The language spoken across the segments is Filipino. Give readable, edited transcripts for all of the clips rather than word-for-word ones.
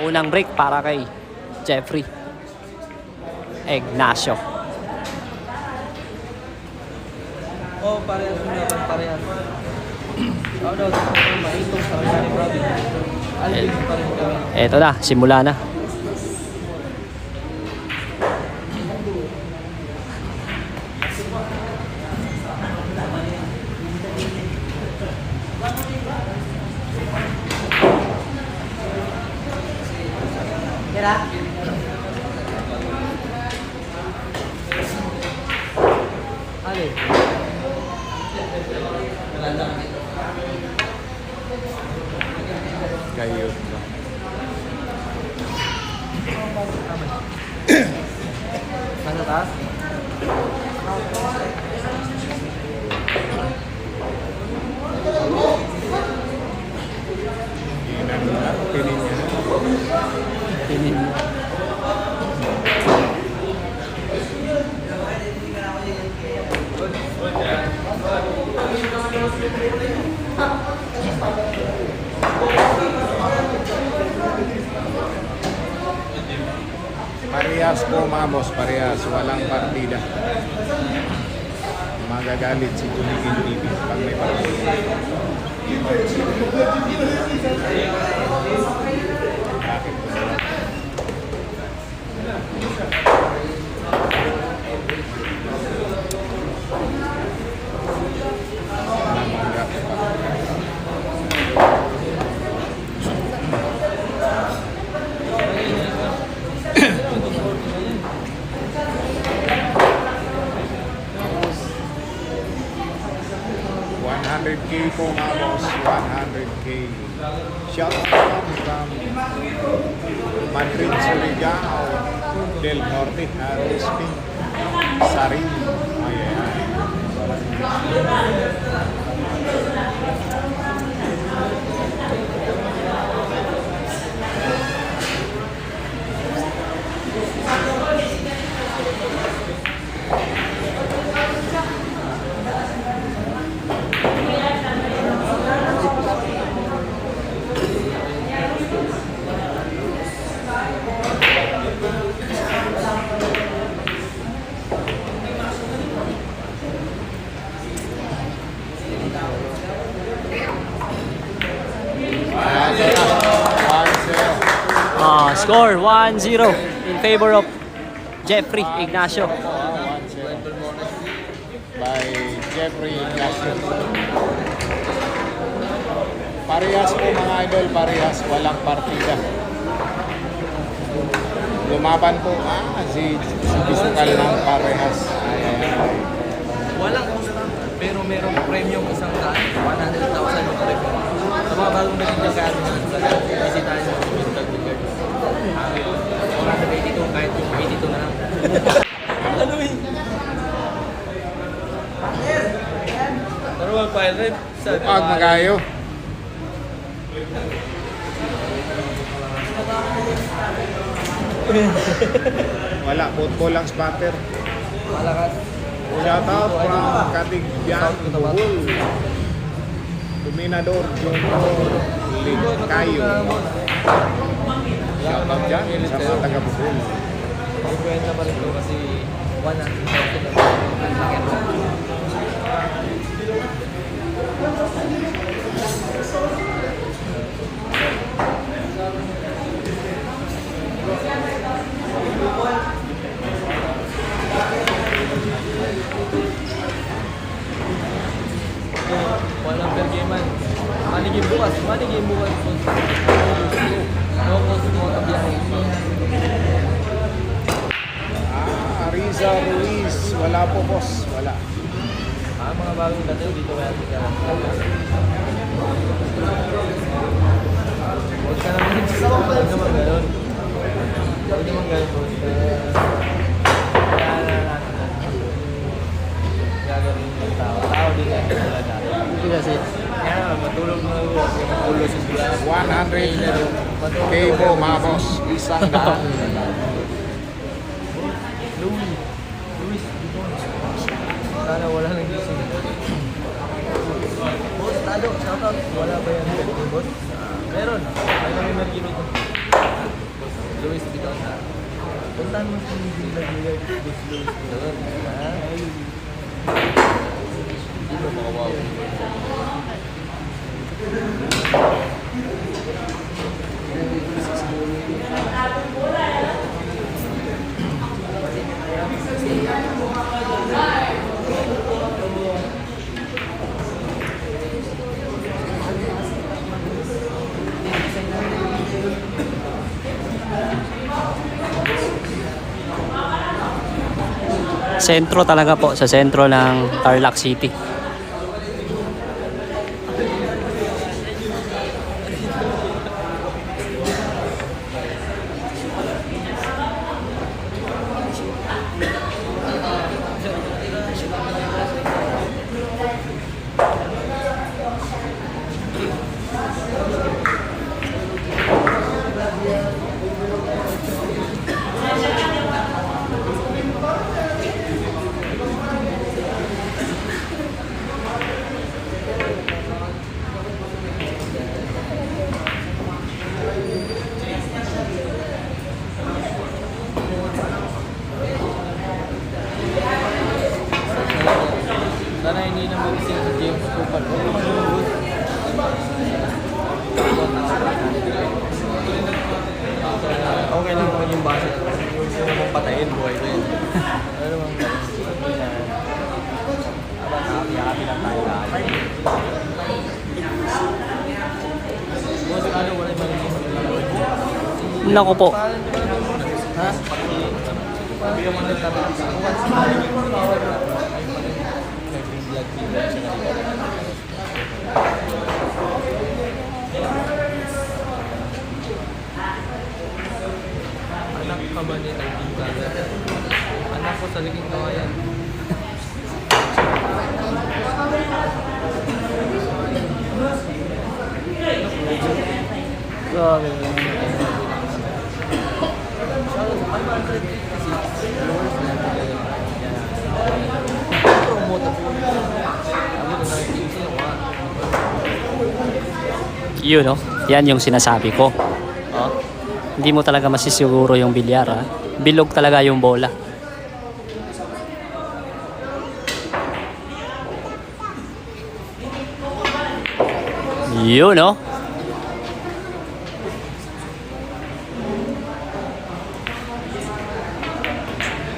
Unang break para kay Jeffrey Ignacio. Oh, parehas na naman, parehas. Shout out sa mga maitong sa Rayani Province. Alvin pa rin kami. Eto na, simula na. Kira? Alin? Kayo. Ano taas? Pinin niya. Pinin mo. Parehas po, mamos, parehas. Walang partida. Magagalit si Tumigil TV pag may partida. Bakit po wala? Namangga pa. $100K po, mamos. 100K. Shout out from Madrid, Surigao, Del Norte, Harris Pink, Sarin. Ayan. Score 1-0 in favor of Jeffrey Ignacio. By Jeffrey Ignacio. Parehas po mga idol, parehas, walang partida. Lumaban po si Bisukal ng parehas. Ayan. Walang kusta, pero merong premium isang daan, 100,000 yung premium. Sa mga bagong naging nagkaan na bisitahin mo yung Musical Billiard. 182 kahit yung 82 na lang. Ano yun? Pero mag-file Pag magayo. Wala, football lang spatter. Malakas. Shout out from Katigyan, Bohol. Dominador, Junior, Linkayo. Shout out dyan sa mga taga Bohol. Kwenta pa rin ito kasi 100,000 ang sakit. Walang pergeman. Manigim bukas. No cost mo ang biyahe. Riza Ruiz, wala po boss, wala. Mga bagong dato dito kaya tika. Huwag ka naman huwag naman gano'n. Huwag naman gano'n boss. Kaya gagawin yung tao. Tao din yan. Wala dati. Hindi kasi. Kaya matulog na magulo sa sila. 100K po mga boss, isang daan. Luis, sana wala nang gising. Boss, talo, shoutout. Wala ba yan? Boss? Meron. May kami merkino ito. Luis Vidal. Puntahan mo si Billiard. Luis Vidal. Hindi mo makawaw. Sentro talaga po, sa sentro ng Tarlac City. Sana hindi na mag-isip sa James Cooper. Okay lang naman yung base. Hindi mo mapatayin buhay ko yun. Ano naman happy lang tayo lahat. Boss, ano wala yung magiging Naku po. ha? Bigyan mo na tabi. Anak ka ba ni Taging Kaga? Anak ko sa liging kawayan. Grabe. Yun, no? Yan yung sinasabi ko. Oh. Hindi mo talaga masisiguro yung bilyar, ha? Bilog talaga yung bola. Yun, no?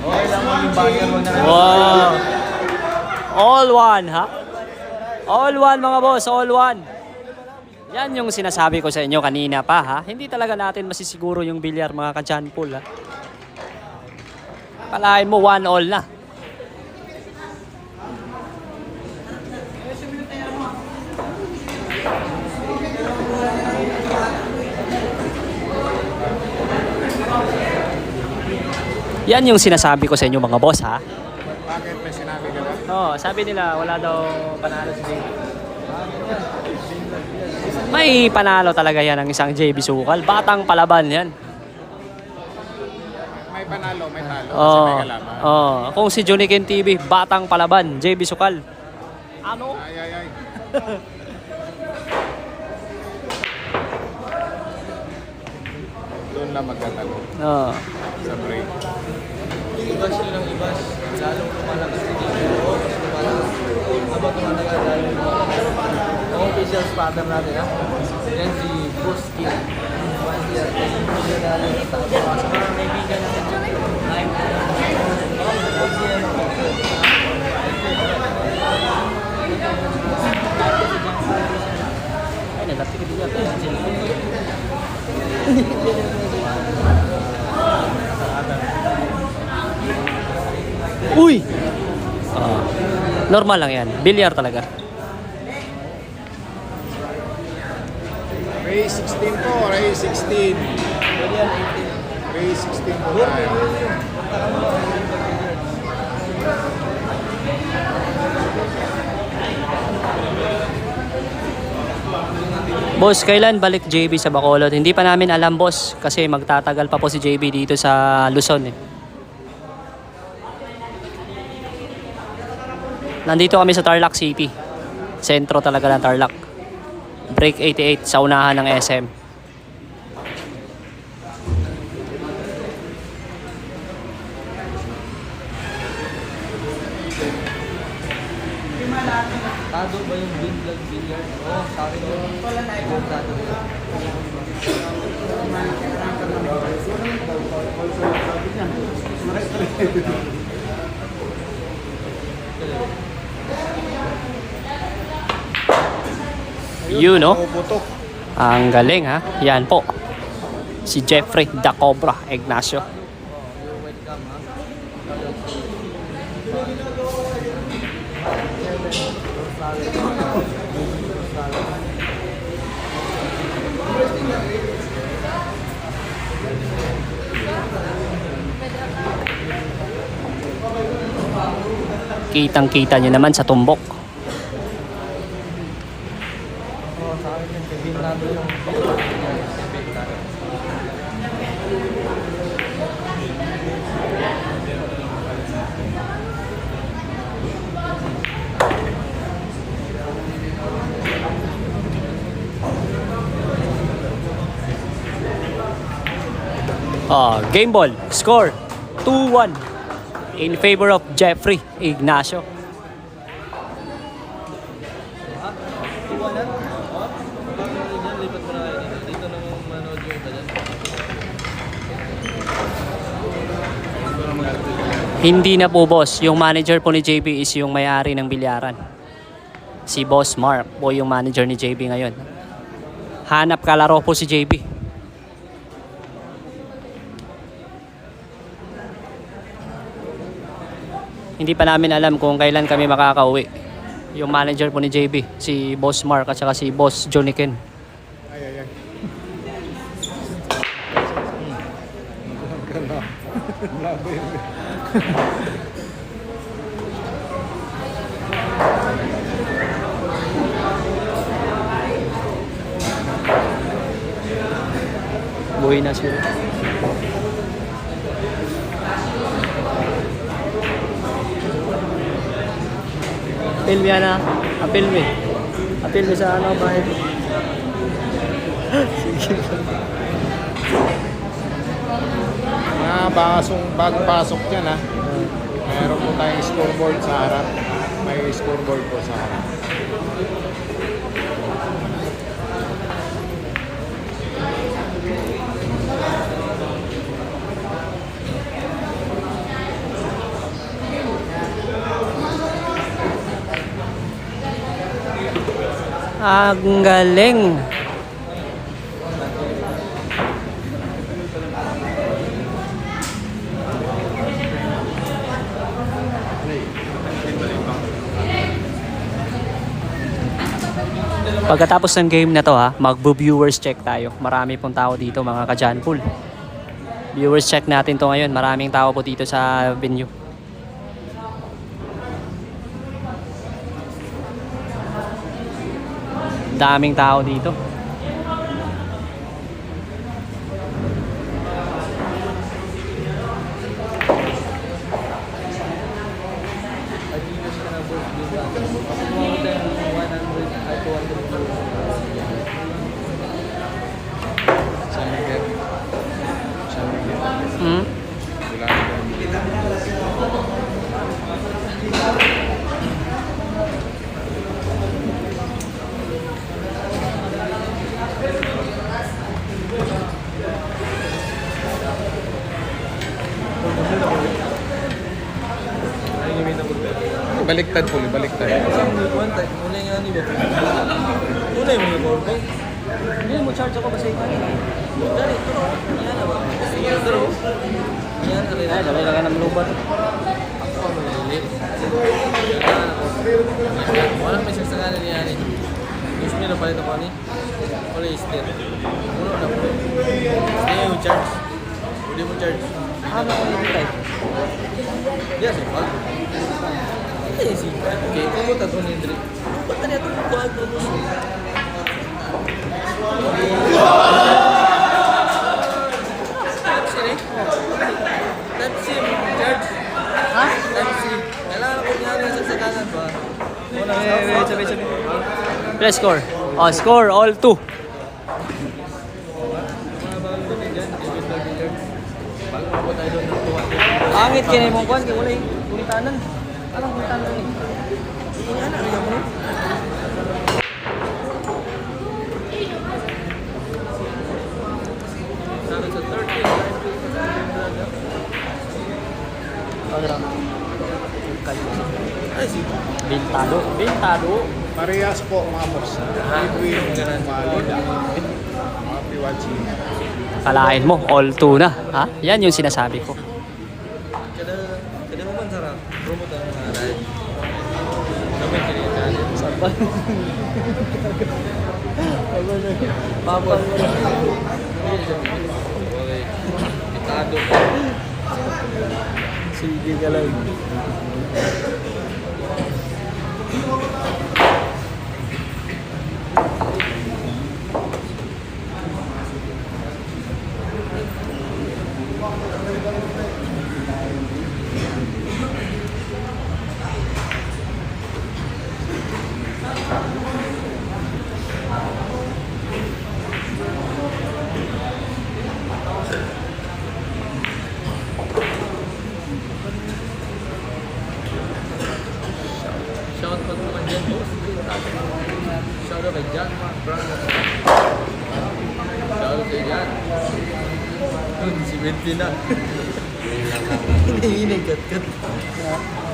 Okay lang mo yung bagay mo na. Wow! All one, ha? All one, mga boss. All one. Yan yung sinasabi ko sa inyo kanina pa, ha? Hindi talaga natin masisiguro yung bilyar, mga ka-John Paul, ha? Kalahin mo, 1-all na. Yan yung sinasabi ko sa inyo, mga boss, ha? Bakit may sinabi ka ba? Oo, sabi nila wala daw panalo si JB. May panalo talaga yan ang isang JB Sukal. Batang palaban yan. May panalo, may talo. Kasi Oo. may kalaban. Oo. Kung si Juniken TV, batang palaban, JB Sukal. Ano? Ay, ay, ay. Doon lang magkatalo Oo. sa break. Ibas yun ang ibas. Lalong lumalakas si Jimmy. Habang tumatagal, lalong lumalakas. Ang official spotter natin, ha? Yan si Bruce King. 1 year. Hindi na natin sa mga kaibigan natin dyan. Live. Bruce King. Ay, nalapit ka din Uy! Normal lang yan. Bilyar talaga. Ray 16 po, Ray 16. Ray 16 po tayo. Boss, kailan balik JB sa Bacolod? Hindi pa namin alam, boss. Kasi magtatagal pa po si JB dito sa Luzon, eh. Nandito kami sa Tarlac City. Sentro talaga ng Tarlac. Break 88 sa unahan ng SM. Ado ba yung Binlag Billiard? Oo, sa akin yun. Kontado nila. Yun, no? Puputok. Ang galing, ha? Yan po. Si Jeffrey the Cobra Ignacio. You're welcome, ha? Kitang-kita nyo naman sa tumbok. Oo, sa akin yung Binado yung Binlag Billiard. Game ball. Score 2-1 in favor of Jeffrey Ignacio. Iwanan? Oo. Lipat mo na kayo dito. Dito na manood yung iba dyan. Hindi na po, boss. Yung manager po ni JB is yung may-ari ng bilyaran. Si Boss Mark po yung manager ni JB ngayon. Hanap kalaro po si JB. Hindi pa namin alam kung kailan kami makakauwi. Yung manager po ni JB, si Boss Mark at saka si Boss Johnny Ken. Ay. Ganda. Labi yun. Buhay na sila. Apil mo yan, ha? Apil mo. Apil mo sa ano, bahay. Sige. Pagpasok dyan, ha? Mayroon po tayong scoreboard sa harap. May scoreboard po sa harap. Ang galing. Pagkatapos ng game na to, ha, magbo-viewers check tayo. Marami pong tao dito, mga ka-Janpool. Viewers check natin to ngayon. Maraming tao po dito sa venue. Daming tao dito. Adidas ka na boss. Kumuha tayo ng 100 ay 200. San Miguel. San Miguel. Hmm? Wala na. Baliktad po, baliktad. One time, mula nga ni ba? Mula yung mga ball. Hindi mo charge ako kasi ikaw. Dali, turo. Yan na ba? Turo. Yan na rin. Ay, dami lang ng lubat. Ako ang maliliit. Yan ako. Walang may sagsagalan niya ni. Gusto nyo na palit ako ni? Wala yung steer. Puno na puno. Hindi yung charge. Hindi mo charge. Ano ko yung type? Dia sih pak. Ini sih. Oke, kamu tak tahu nih Dri. Ba't ternyata kuat terus? Sini. Type C charge. Ha? Type C. Kailangan ko nga ng sagsagalan ba? Wait, sabi. Press score. Oh, score, all 2. Mga bago din dyan, David Bagillard. Bago ako tayo doon ng 200. Pangit kinay mong kwan, kaya wala yung kulitanan. Alam kulitanan eh. Ano, ano mo? Sabi sa 13, 19, ay, si Bintado. Bintado. Parehas po mga boss. Edwin, Malina. Happy watching. Kalain mo, all 2 na. Ha? Yan yung sinasabi ko. kada mo man sarap. Promote ang mga live. Kami kinita. Sabay. Papa. Okay. Pitado. Sige ka lang. Shout out naman dyan, boss. Shout out kay John Mark Brown. Shout out kay John. Yun, si Bentley na. Hinihinig kat-kat.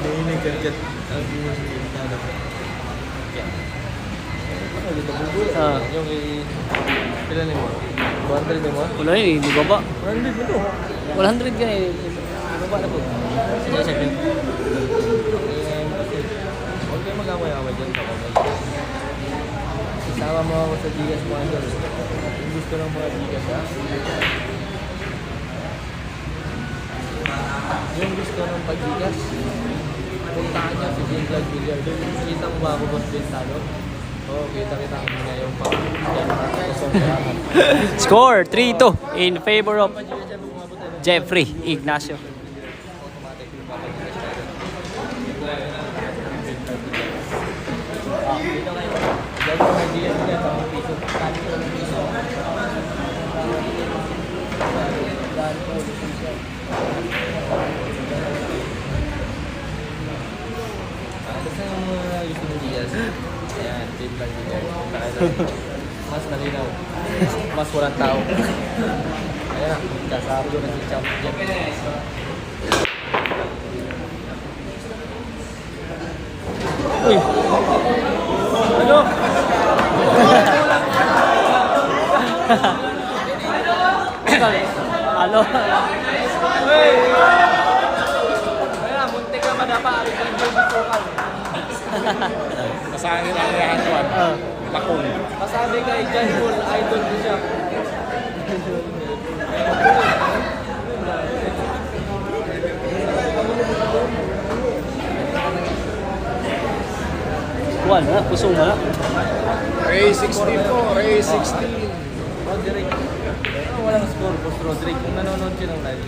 Hinihinig kat-kat. Ang ano. Yung kay... Pila na mo? 200 na mo? Wala yun, hindi baba. 100 mo to. 100 ka eh. Baba na po. Sige, sige. Huwag kayo mag-away-away dyan pa kami. Isama mo ako sa Gigas mo ano. Yung gusto ng mga Gigas ha. Yung gusto ng pag-Gigas, puntahan niya si Jim Vlog Billiard. Kita mo ba ako boss Bintado? Oo, kita-kita kami na yung pag-Gigas. Score 3-2 in favor of Jeffrey Ignacio. Automatic yung pag-Gigas natin. Dito kayo. Diyan ko may Gigas nila sa mga piso. Kali ko ng piso. Kali ko ng piso. Basta yung mga gusto ng Gigas. Ayan, tip lang Gigas. Mas malinaw. Mas walang tao. Ayan, kasabi ko na si Champ Jeff. Uy! Ano? Ano? Uy! Kaya, muntik ka madapa. Alis ang Joby Sokal. Masangin ang rehantuan. Lakong. Masabi kay John Paul, idol ko siya. Kuwan na, kusong na. Ray 16 po, Ray 16. Roderick. Walang score, Boss Roderick. Kung nanonood siya ng live.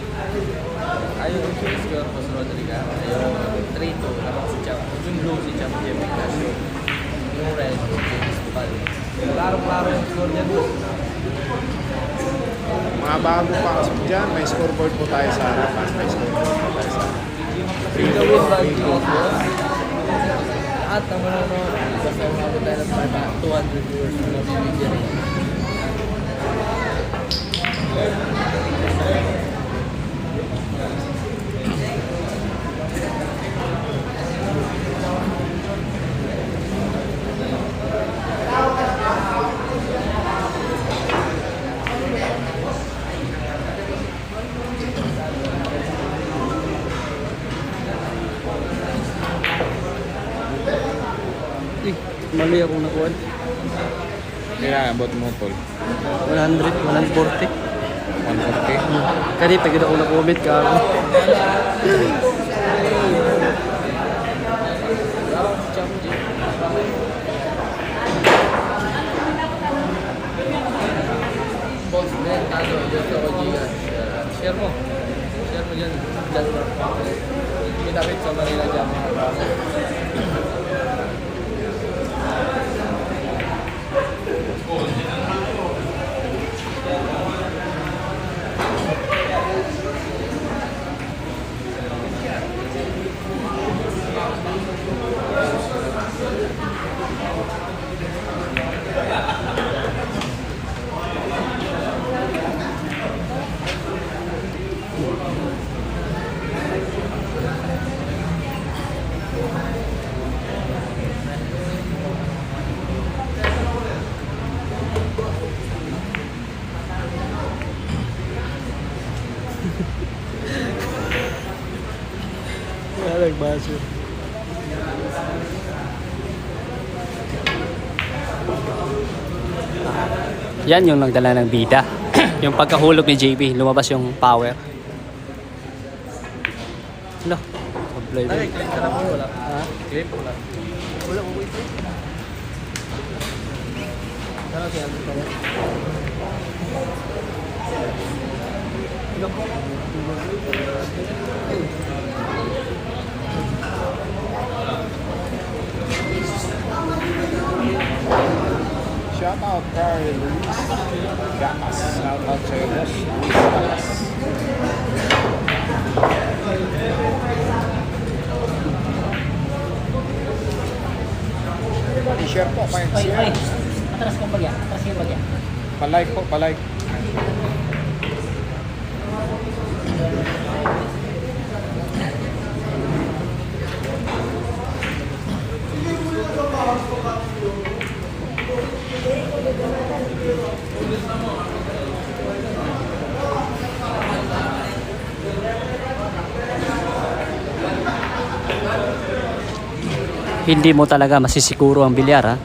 Ayaw yung score, Boss Roderick. Ayaw 3-2. Habang si Champ. Yung blue si Champ Jeff Ignacio. Yung red, James Pal. Klaro-klaro yung score niya, Boss. Mga bago pa kasi dyan, may scoreboard po tayo sa harapan. May scoreboard po tayo sa harapan. Free the win by Gigas, Boss. Lahat ng manonood. Basta umabot tayo ng 200 viewers na nabibigyan. Mali akong nakuha. Kaya abot mo, Tol. 100, 140. 140. Kani pag ako na-comment ka ako. Boss, men, tayo, dito ako Gigas. Share mo. Share mo dyan. Dyan mo. Kinapit sa Manila dyan. Nagbaso. Yan yung nagdala ng bida. Yung pagkahulog ni JB, lumabas yung power. Ano? Apply Ay, din. clip ka lang po, wala. Ha? Clip, wala. Wala mo wait. Ano siya? Shout out Carl Luis Gakas. Shout out sa iyo, boss. Luis Gakas. Share po, share. Atras kong bagya. Atras yung bagya. Palike po, palike. Hindi mo talaga masisiguro ang bilyar, ha?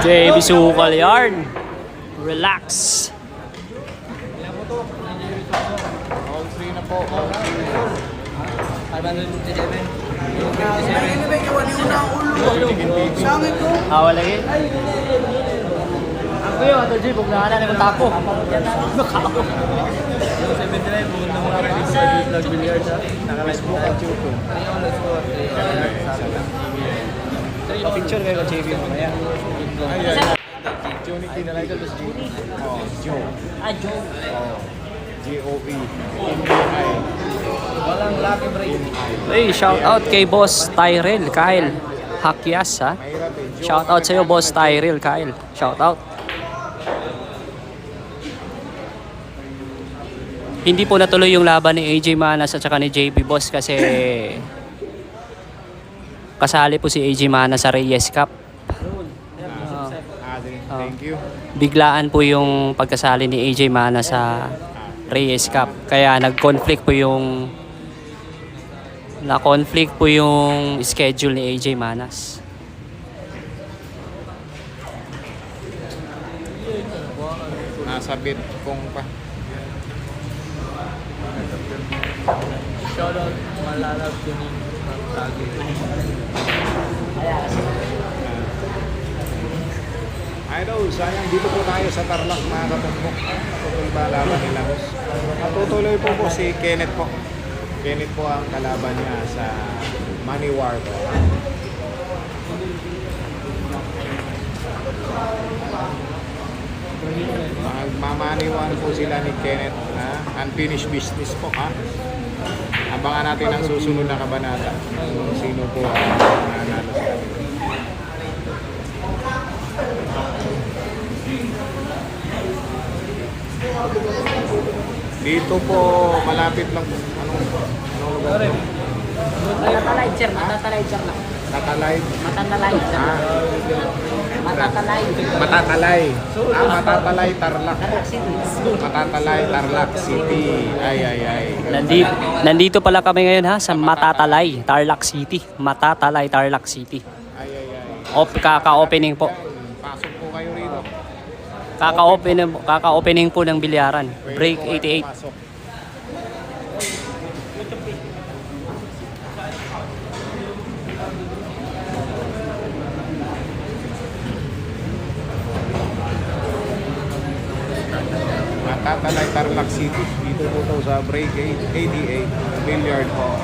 JB Sukal yarn. Relax. All free na po, all free. 557. Wala lagi. Ako yung ato Jay, kung nakanan akong tapo. Nakako. 79, pumunta mo kami dito sa Vlog Billiards, ha? Facebook at YouTube. Ayun, let's go. Picture kayo kay JB mamaya. Ayan. Johnny kinalay ko, tapos Joe. Oh, Joe. Joe. Oh, J-O-E. M-I. Walang lucky break. Hey, shout out kay Boss Tyrell Kyle Hakyas, ha? Mahirap eh. Joe Shout out sa iyo, Boss Tyrell Kyle. Shout out. Hindi po natuloy yung laban ni AJ Manas at saka ni JB Boss kasi kasali po si AJ Manas sa Reyes Cup. Thank you. Biglaan po yung pagkasali ni AJ Manas sa Reyes Cup. Kaya nag-conflict po yung schedule ni AJ Manas. Nasa Bitcoin pa. Shoutout Malalab Tuning from Taguig. Idol, sayang dito po tayo sa Tarlac mga katumbok. Tutuloy ba laban nila, boss? Natutuloy po si Kenneth po. Kenneth po ang kalaban niya sa Money War po. Magmamaniwan po sila ni Kenneth, ha? Unfinished business po, ha? Abangan natin ang susunod na kabanata kung sino po ang nanalo sa atin. Dito po malapit lang po. Anong lugar? Matatalay, sir. Matatalay, sir. Tatalay. Matatalay, sir. Ah, Matatalay. Matatalay. Matatalay, Tarlac. City. Matatalay, Tarlac City. Ay. Nandito pala kami ngayon, ha, sa Matatalay, Tarlac City. Matatalay, Tarlac City. Ay. Kaka-opening po. Pasok po kayo rito. Kaka-opening po ng bilyaran. Pwede Break po kayo 88. pumasok. Matatalay, Tarlac City. Dito po to sa Break 88 billiard po.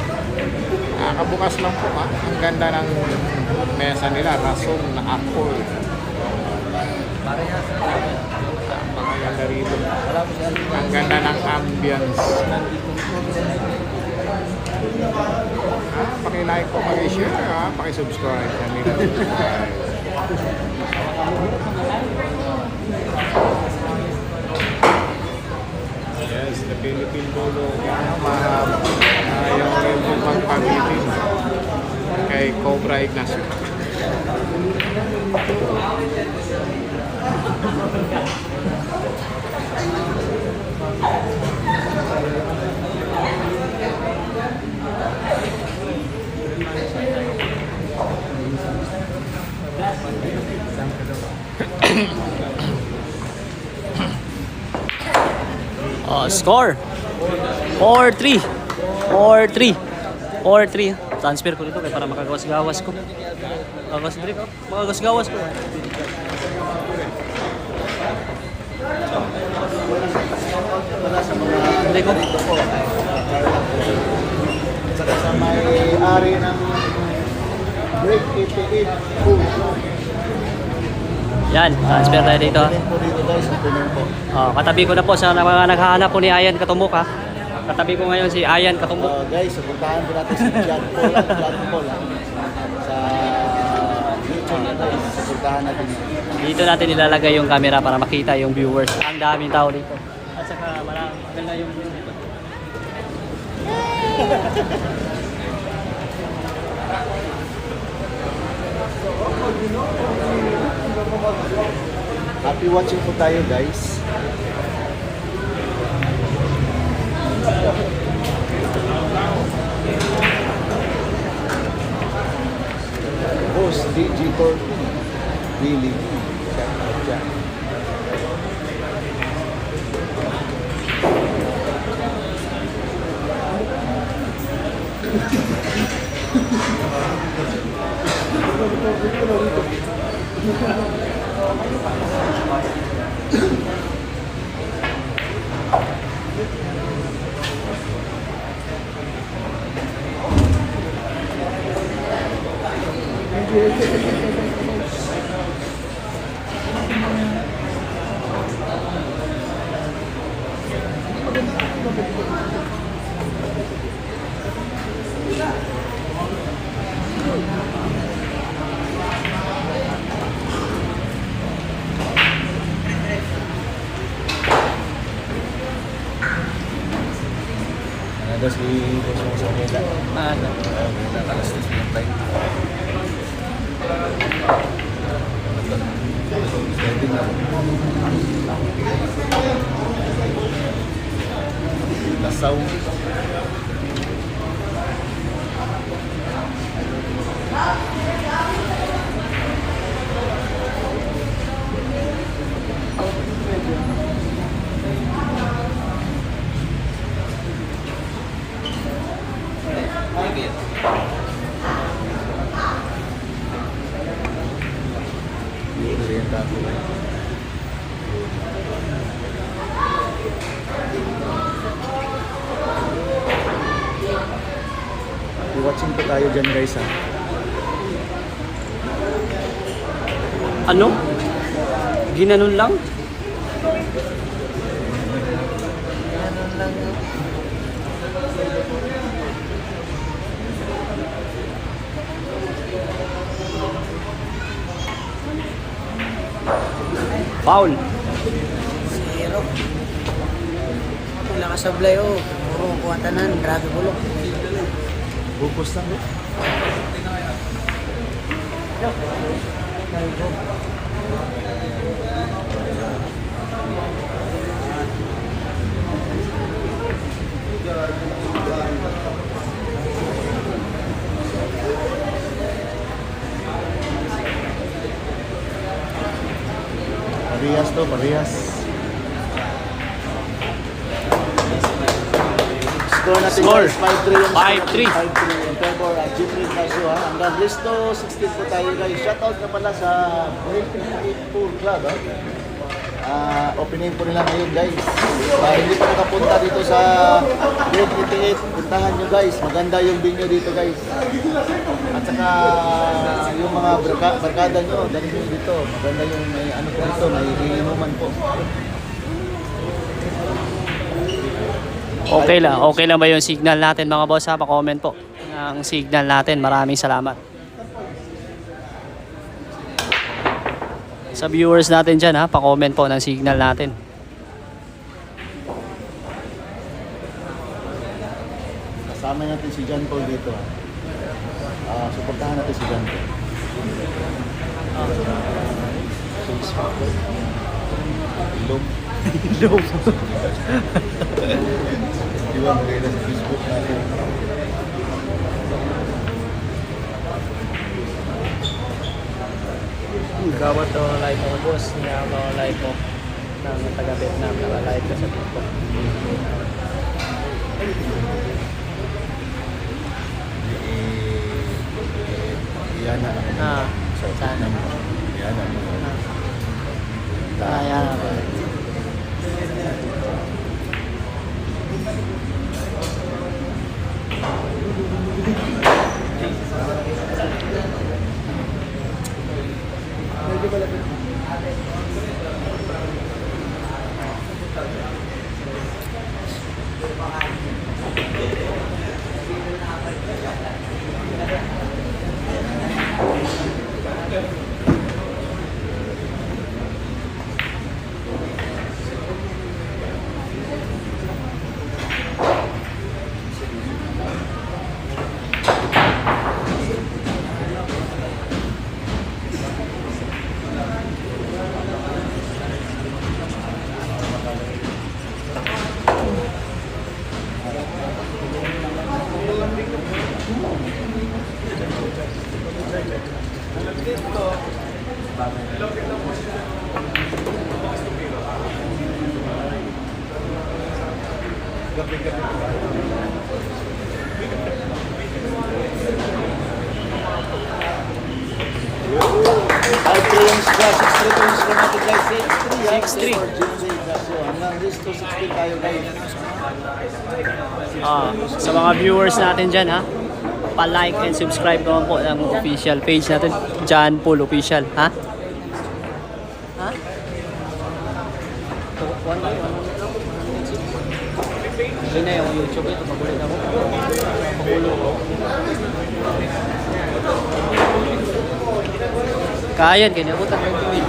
Kabukas lang po, ha. Ang ganda ng mesa nila. Rason na apple. Napakaganda rito. Ang ganda ng ambience. Paki-like po, paki-share, paki-subscribe. Kami na subscribe. Yes, the Philippine Bulldog. Mahaba. Yung rin pagpagitin kay Cobra Ignacio. Score 4-3. 4-3. 4-3. Transfer ko dito kaya para makagawas-gawas ko. Makagawas-gawas ko. Hindi ko. Saka sa may-ari ng Break 88 Pool. Yan, transfer tayo dito. Opening po dito guys, opening po. Katabi ko na po sa mga naghahanap po ni Ayan Katumok ha. Katabi ko ngayon si Ayan Katumok. Guys, puntahan po natin si John Paul. John Paul sa YouTube na guys. Puntahan natin yun. Dito natin ilalagay yung camera para makita yung viewers. Ang daming tao dito. At saka maganda yung view dito. Happy watching po tayo guys. Host DJ Torpin, Billy, shout out dyan. Ada si Bos Bos Mega. Ano? Alas 10 ng time. Standing na. Nasaw. Watching po tayo dyan guys ha. Ano? Ginanon lang? Foul. Zero. Wala ka sablay oh. Puro kuha tanan, grabe bulok. Bupos lang. Parehas to, parehas. Score natin Score. guys, 5-3 yung 5-3. 5-3 in favor of Jeffrey Ignacio ha. Hanggang listo 16 po tayo guys. Shoutout na pala sa Break 88 Pool Club ha. Opening po nila ngayon guys. Hindi pa nakapunta dito sa Break 88, puntahan nyo guys. Maganda yung venue dito guys. At saka yung mga barkada nyo, dali nyo dito. Maganda yung may ano po dito, may inuman po. Okay lang ba yung signal natin mga boss ha? Pa-comment po ang signal natin. Maraming salamat. Sa viewers natin dyan ha, pa-comment po ng signal natin. Kasama natin si John Paul dito. Suportahan natin si John Paul. Ilog. Ilog. Di ba maganda sa Facebook natin? Gawat to live mo boss. Niya mo live mo ng taga-Vietnam na live ka sa Facebook. Yan na. Sana. Yan na. Yan. Ay, Triumphs ba? 6-3 points ko natin guys. 6-3. 6-3. Hanggang this to 16 tayo guys. Sa mga viewers natin dyan ha, pa-like and subscribe naman po ng official page natin, John Paul Official, ha? Ha? Hindi na yung YouTube ito, pagulit ako. Pagulo ko. Kaya yan, kinabutan ng tuwid.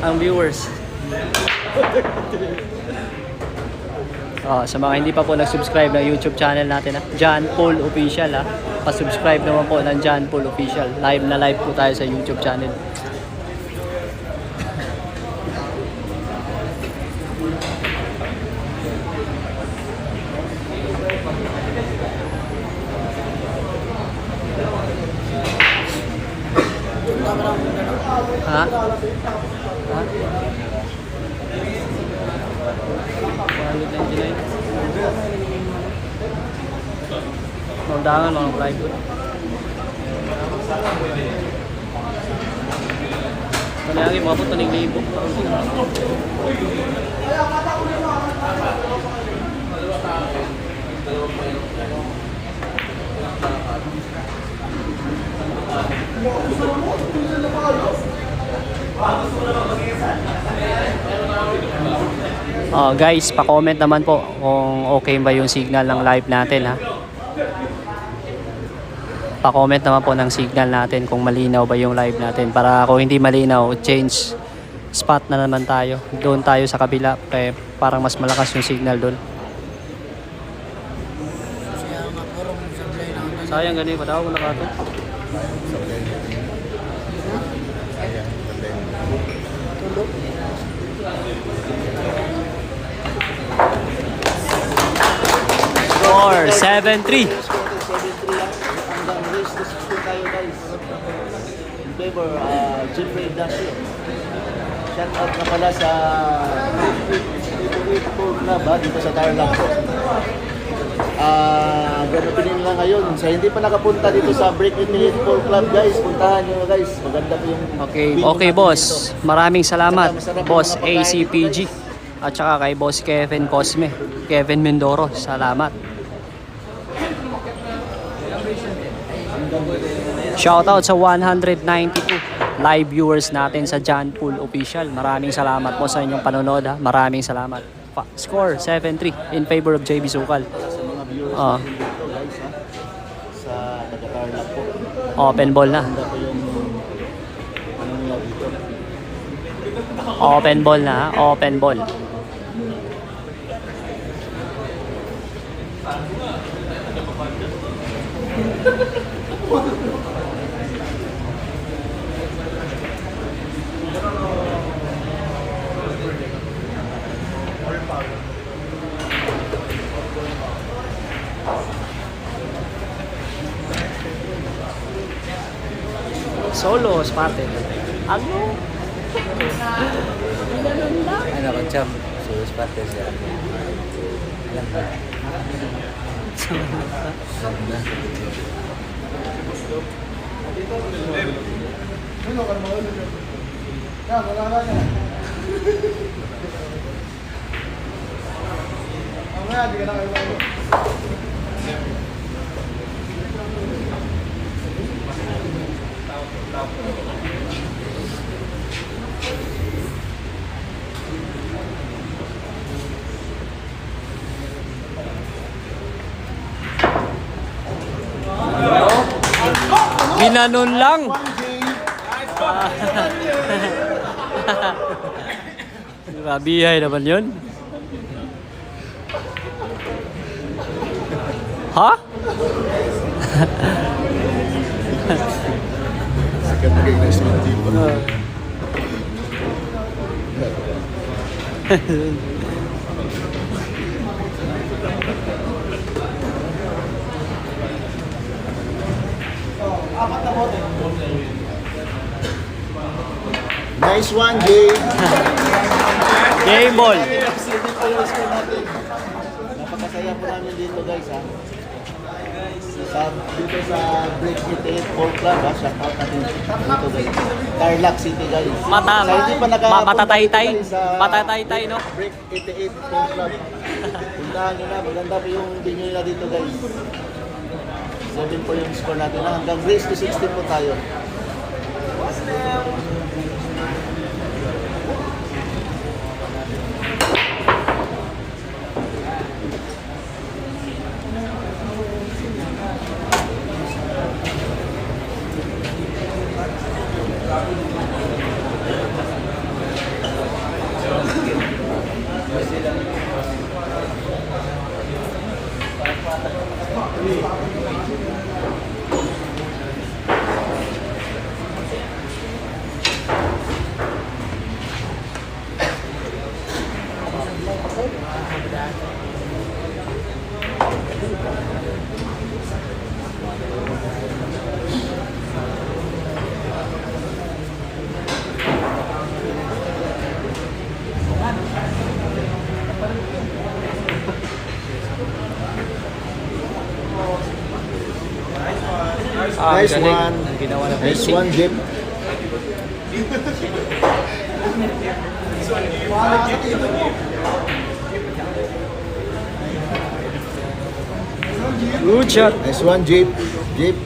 Ang viewers. Sa mga hindi pa po nag-subscribe ng YouTube channel natin, John Paul Official, pa-subscribe naman po ng John Paul Official. Live na live po tayo sa YouTube channel. Ha? Ha? 199. Undangan mga plywood. Panayangin mga po tanig libo. Guys, pa-comment naman po kung okay ba yung signal ng live natin, ha. Pa-comment naman po ng signal natin kung malinaw ba yung live natin, para kung hindi malinaw, change spot na naman tayo. Doon tayo sa kabila, parang mas malakas yung signal doon. Sayang ganun, patawa ko na kato. Score 7-3. Hanggang race to 16 tayo guys. In favor, Jeffrey Dasio. Shout out na pala sa Football Club dito sa Tarlac. Ganapin nila ngayon. Sa hindi pa nakapunta dito sa Break It Football Club guys, puntahan nyo guys. Maganda po yung Okay boss. Maraming salamat. Boss ACPG. At saka kay Boss Kevin Cosme. Kevin Mindoro. Salamat. Shoutout sa 192 live viewers natin sa John Paul Official. Maraming salamat po sa inyong panonood, ha. Maraming salamat. pa. Score 7-3 in favor of JB Sukal. Sa mga viewers Ah. natin dito guys ha. Sa taga-Tarlac po. Open ball na. Ganda po yung ano nila dito. Open ball na. Open ball. Solo Sparte. Ano? Ano ko, Cham? Sulos pati siya. Ginanon lang. Grabihay naman yun. Ha? Nice one, Jay. Game ball. City po yung score natin. Napakasaya po namin dito guys ha. Dito sa Break 88 Ball Club ha. Shout out natin dito guys. Tarlac City guys. Sa hindi pa nakapunta Matataytay. dito, guys, sa Matataytay, no? Break 88 Ball Club. Puntahan nyo na. Maganda po yung venue nila dito guys. 7 po yung score natin ha. Hanggang race to 16 po tayo. Nice one. Nice one, Jim. Good shot. Nice one, Jeep. Jeep.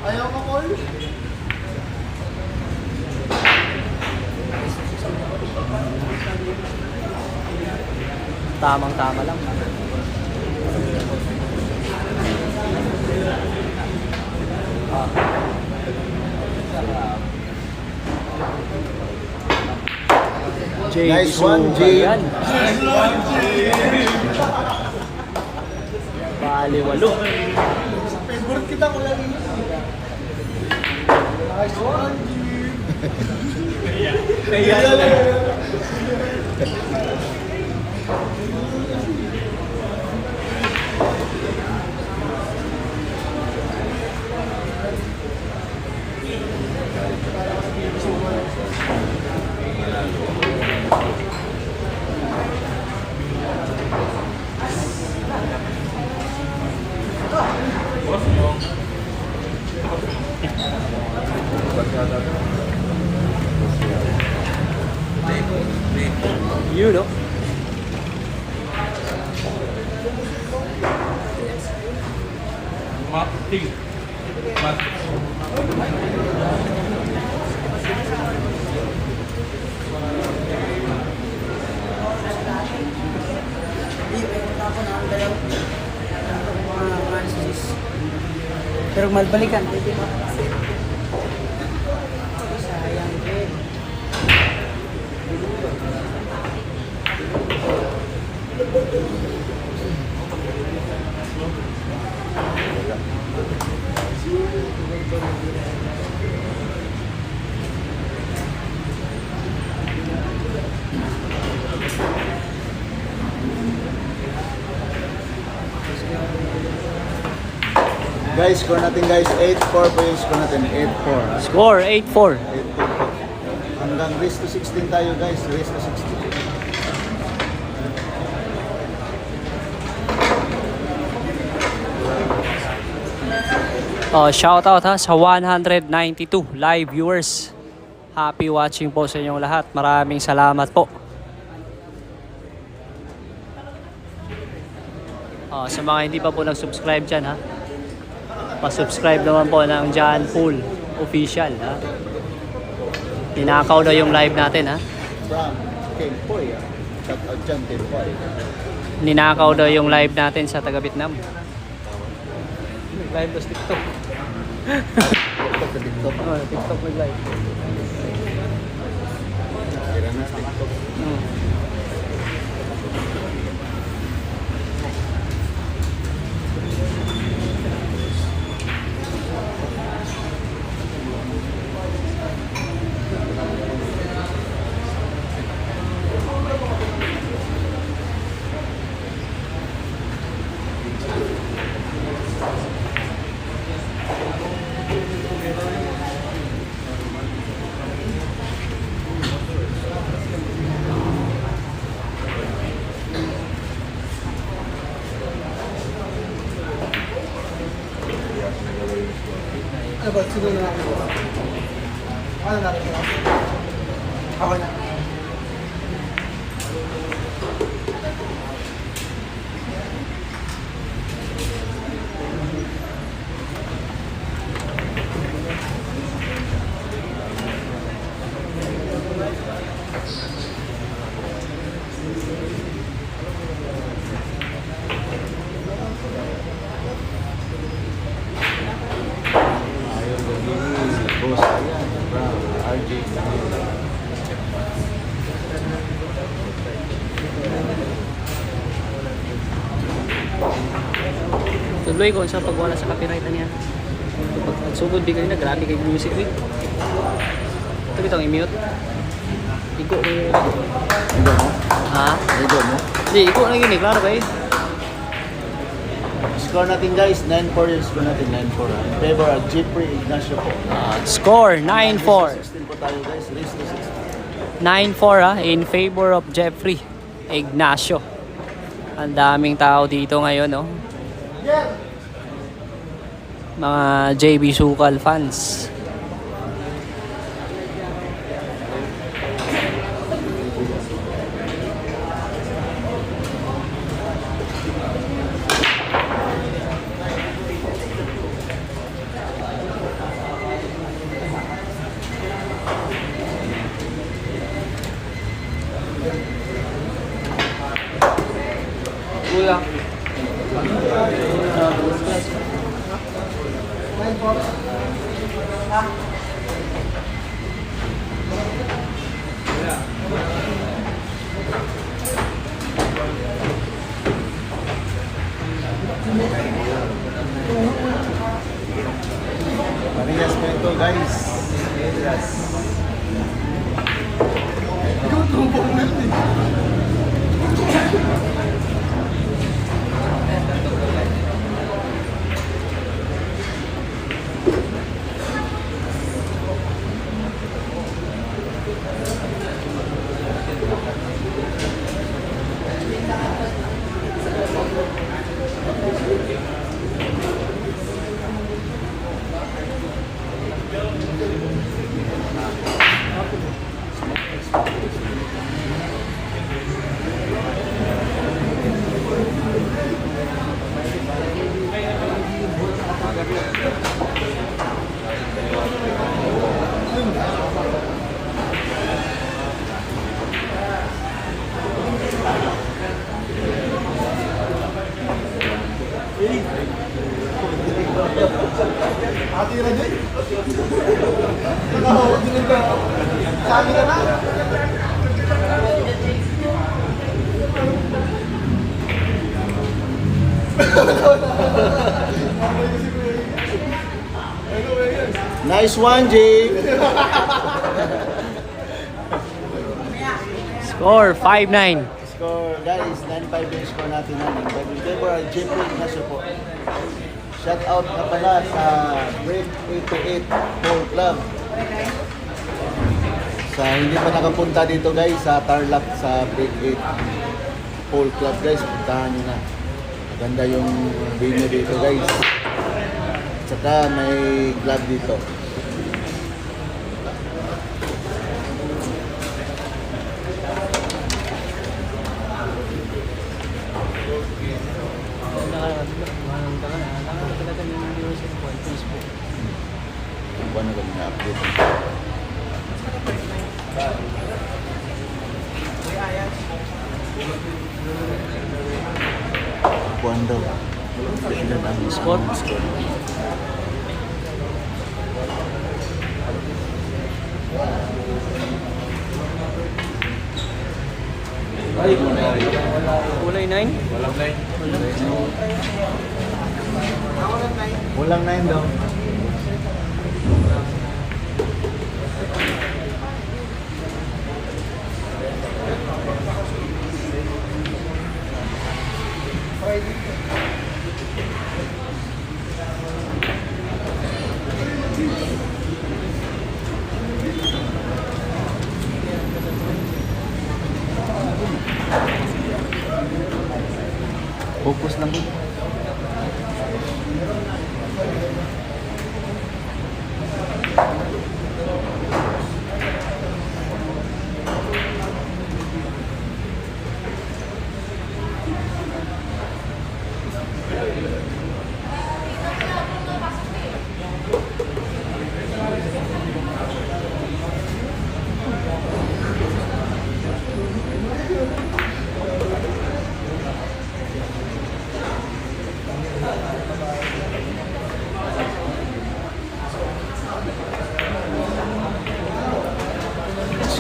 Ayaw ka, Paul? Tamang-tama lang. Nice one, Jay. Yan. Bali, walo. Favorite kita ko lagi. Nice one, You know. Pero malbalikan. Sayang din. Guys, score natin guys. 8-4 po yung score natin. 8-4. Score 8-4. 8-4 po. Hanggang race to 16 tayo guys. Race to 16. Oh, shout out ha sa 192 live viewers. Happy watching po sa inyong lahat. Maraming salamat po. Oh, sa mga hindi pa po nag-subscribe dyan ha. Pa-subscribe naman po ng John Pool Official ha. Ninakaw na yung live natin ha. From Kempoy. Shout out dyan, Kempoy. Ninakaw daw yung live natin sa taga Vietnam. Live sa TikTok. TikTok sa TikTok. Oh, TikTok nag-live. Kira na TikTok. Ano ba? Siguro na natin. Ano natin? Okay na. Ayun, boss. Ayan, Brown. RJ. Tuloy ko sa pagwala sa copyright niya. Pag nagsugod di kanina, grabe kay music week. Ito bitang i-mute. Igo ko yun. Igo mo? Ha? Igo mo? Hindi, igo na yun eh. Klaro ba eh? Score natin guys. 9-4 yung score natin. 9-4. In favor of Jeffrey Ignacio po. Score 9-4. Race to 16 po tayo guys. Race to 16. 9-4 ha, in favor of Jeffrey Ignacio. Ang daming tao dito ngayon, no? Mga JB Sukal fans. Kulang. Marias po ito guys. Marias. Ate Rajoy. Nakahawag din ka. Sabi ka na. Nice one, Jake. Score 5-9. Score, guys, 9-5 yung score natin namin. But in favor of Jeffrey Ignacio po. Shout out na pala sa Break 828 Pole Club. Sa hindi pa nakapunta dito guys, sa Tarlac sa Break 8 Pole Club guys, puntahan nyo na. Maganda yung venue dito guys. Tsaka may club dito. Ano na kami na-update? Buwan daw. Ilan ang Score? Kulay 9? Walang 9 daw. Focus lang dito.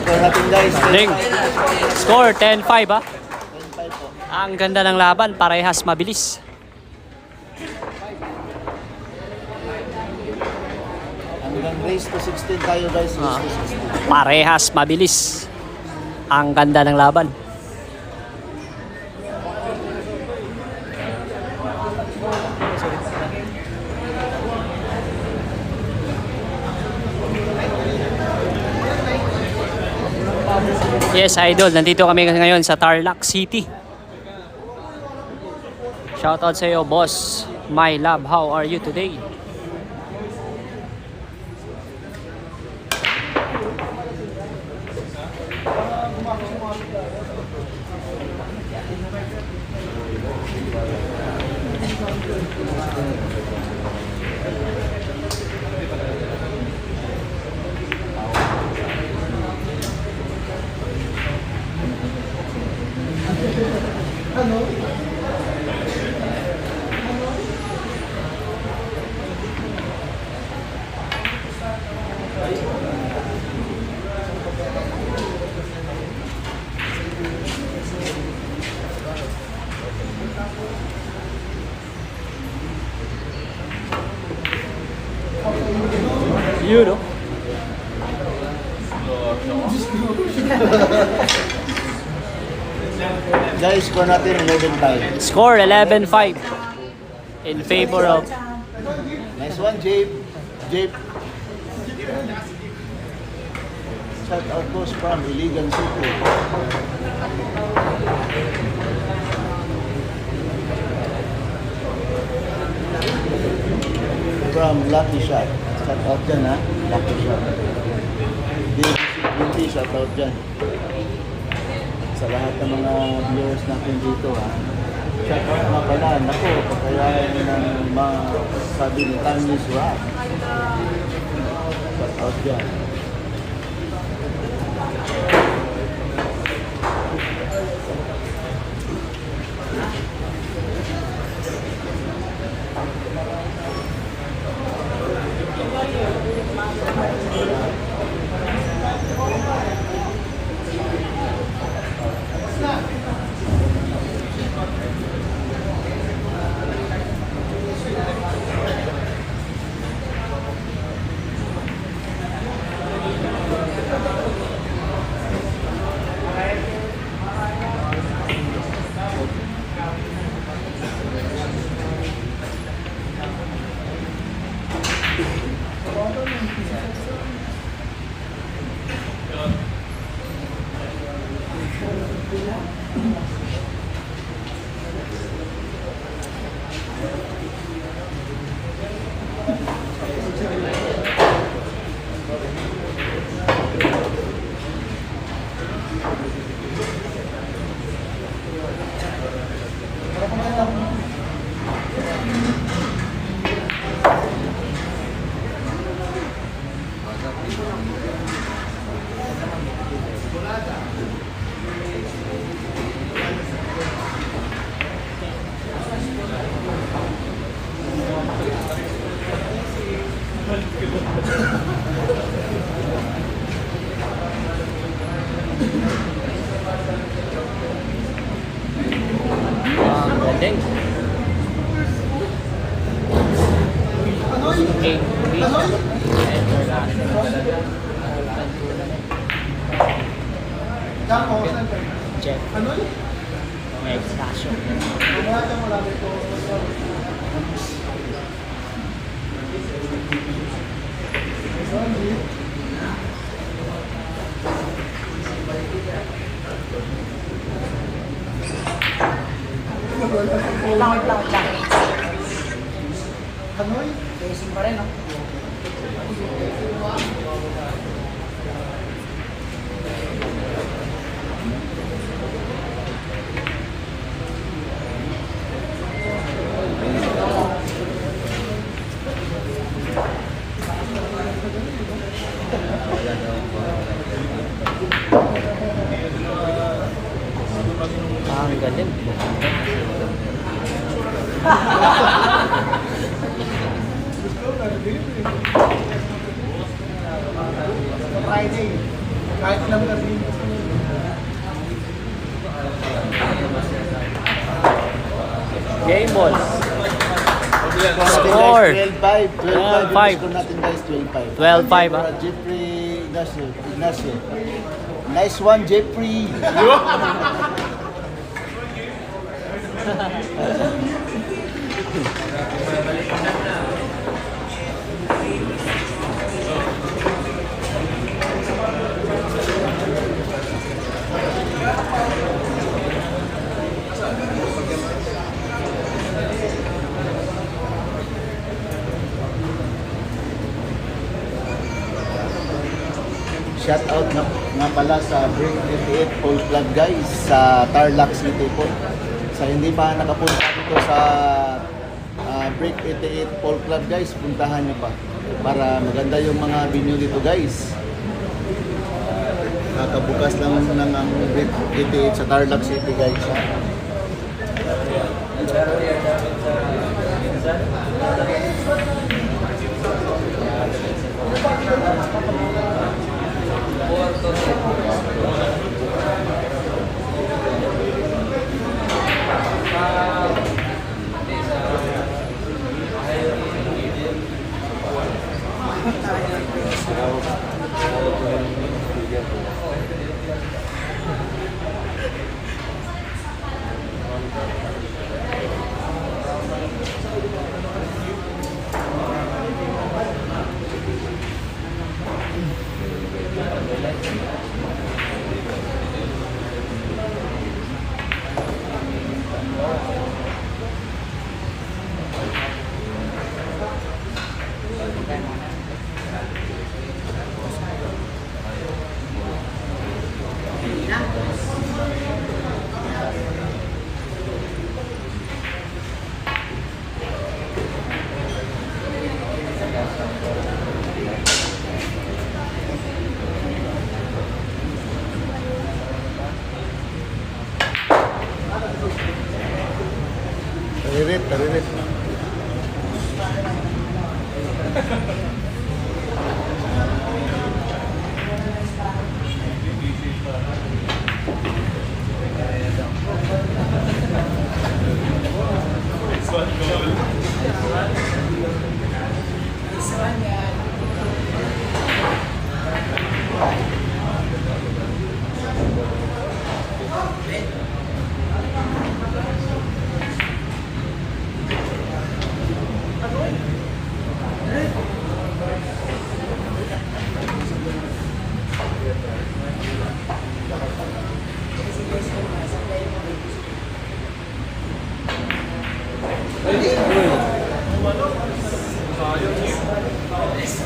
Score natin guys. Ding. Score 10-5 ha. 10-5 po. Ang ganda ng laban, parehas mabilis. Hanggang race to 16 tayo guys. Race to 16. Parehas mabilis. Ang ganda ng laban. Yes, idol. Nandito kami ngayon sa Tarlac City. Shoutout sa iyo, boss. My love, how are you today? You know? Guys, score natin 11-5. Score 11-5 in favor of Nice one, Jabe. Jabe. Shout out goes from Iligan City. From Lucky Shot. Shout out dyan ha. Lucky Shot. Hindi, shout out dyan. Sa lahat ng mga viewers natin dito ha. Shout out na pala. Naku, pagkayahan ng mga sabi ni Tangis Rock. Shout out dyan. Ang galing. Dako, saan ka? Check. Ano yun? May extraction. Wala kang marami ko. Hanoy? Racing pa rin, no? Ang galing. Friday. Kahit lang na rin. Game ball. Score. 12-5. 12-5. 12-5. Score natin guys, 12-5. 12-5, ha? Jeffrey Ignacio. Nice one, Jeffrey. Shout out nga pala sa Break 88 Pole Club guys sa Tarlac City po. Sa hindi pa nakapunta dito sa Break 88 Pole Club guys, puntahan nyo pa para maganda yung mga venue dito guys. Kakabukas lang ng ang Break 88 sa Tarlac City guys. Taririt.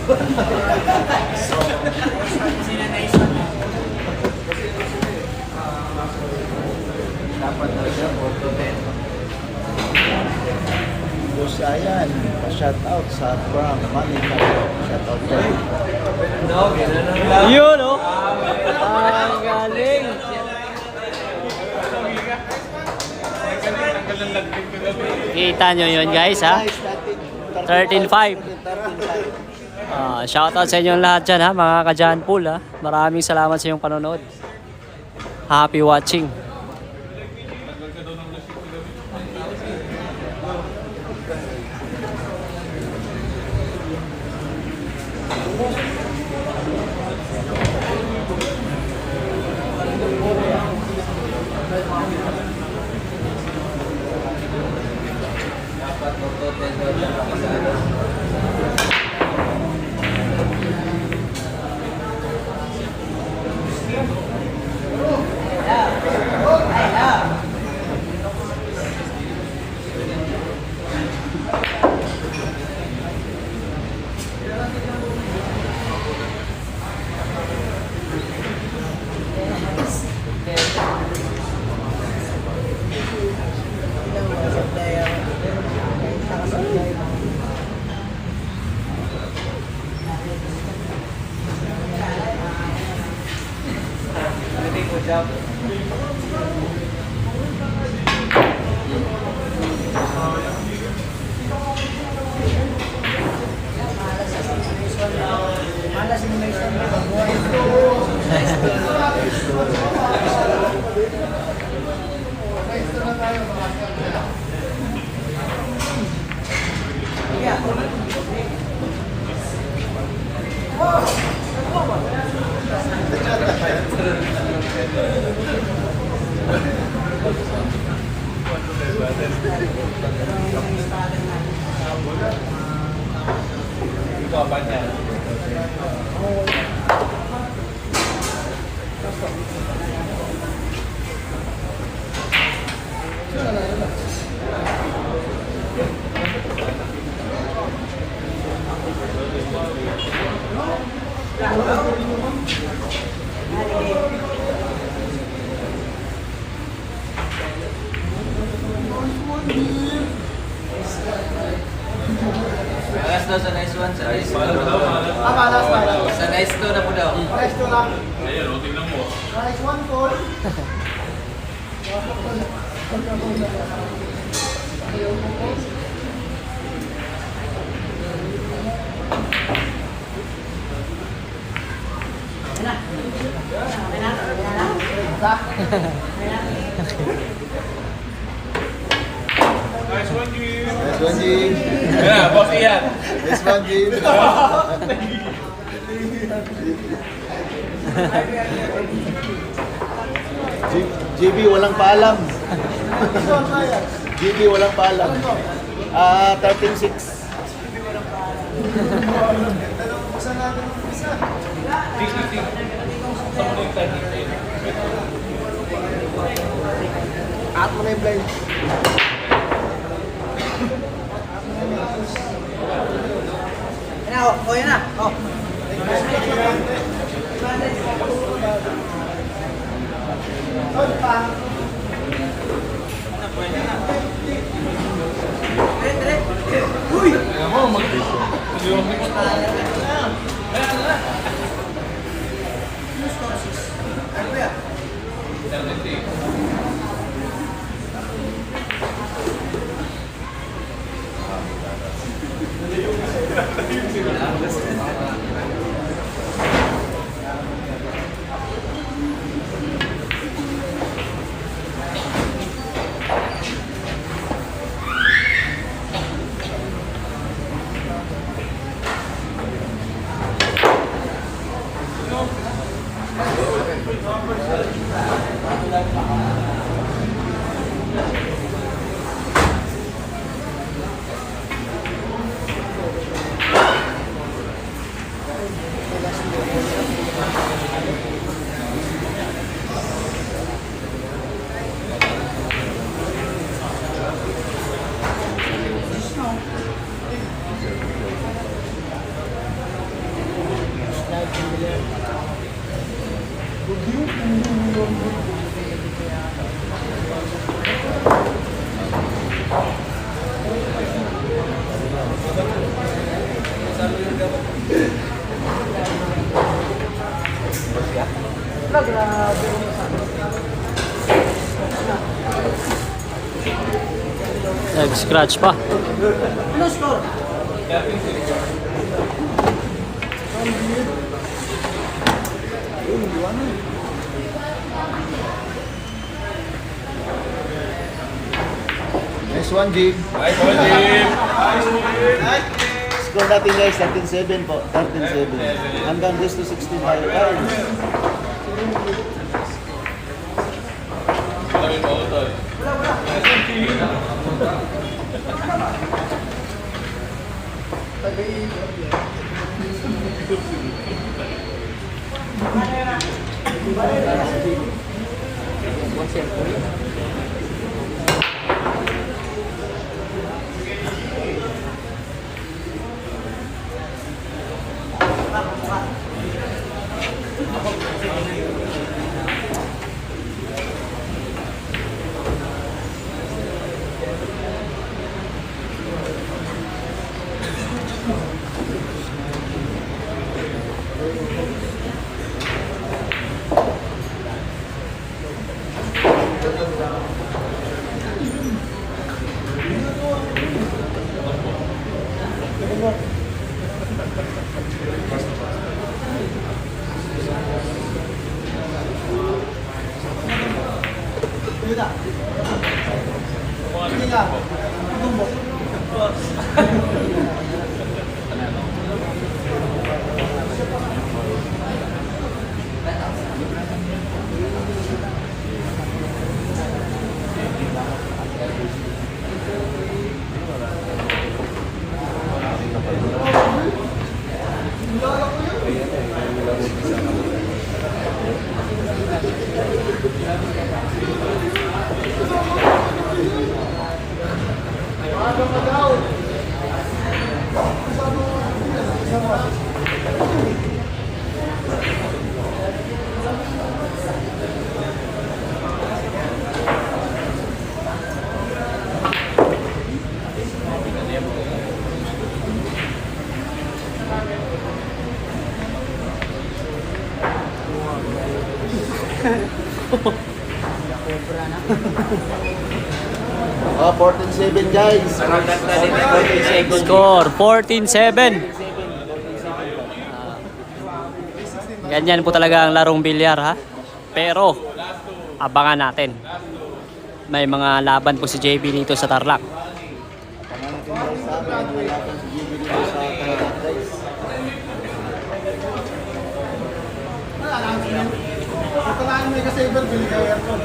Dapat na siya, 4 to 10. Boss Ayan, pa-shout out sa Pram, Manila. Shout out kayo. No, gano'n lang. Yun, oh. Ang galing. Kita nyo yun, guys, ha? Nice natin. 13.5. 13.5. Shoutout sa inyong lahat dyan, ha, mga ka-John Pool, ha. Maraming salamat sa inyong panonood. Happy watching. Dapat 4 to 10 daw siya kapasado. Alas daw sa nice one, sa nice one. Sa nice two na po daw. Nice to lang. Ayun, tingnan mo. Nice one, Paul. Nice one, Jim. Yeah, boss yan. Nice one, Jim. GB, walang paalam. GB, walang paalam. 13-6. At mo na yung blind. Yan na, oh, yan na. Oh. Nag-scratch pa. Ano score? Nice one, Jim. Score natin guys, 13-7 po. 13-7. Hanggang gusto 16 tayo guys. Hindi nga. Tumbok. Oh, 14-7 guys. 14-7. Score 14-7. Ganyan po talaga ang larong bilyar ha. Pero abangan natin. May mga laban po si JB dito sa Tarlac. Pagkalaan mo yung ka-saver, bili ka aircon.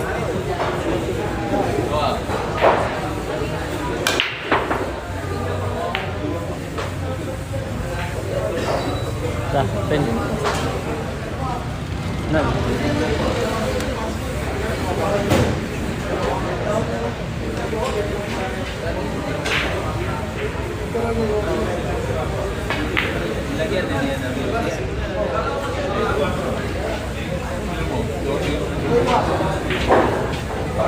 Dah, pen. Nah.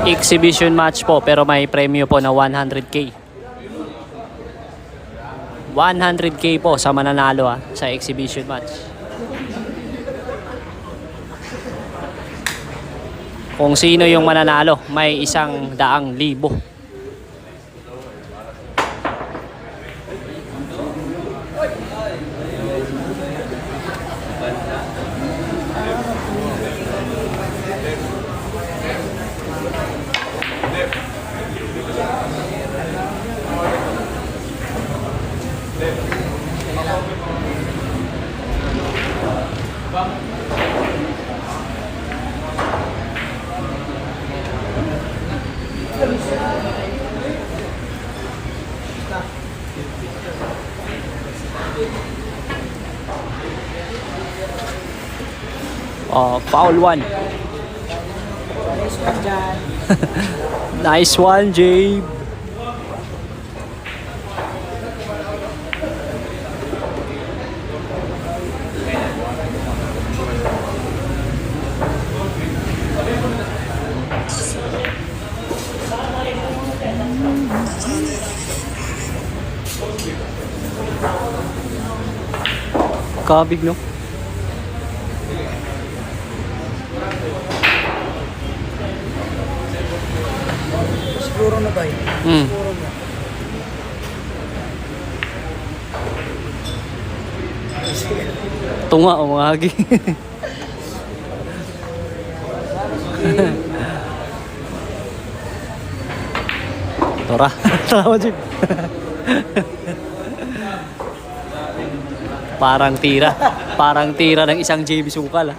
Exhibition match po pero may premyo po na 100k. 100k po sa mananalo sa exhibition match. Kung sino yung mananalo, may 100,000. Foul one. Nice one, Jabe. Kabig, no? Siguro na ba yun? Hmm. Siguro na. Tunga o mga hagi. Tora. Tawa, Jim. Parang tira. Parang tira ng isang JB Sukal.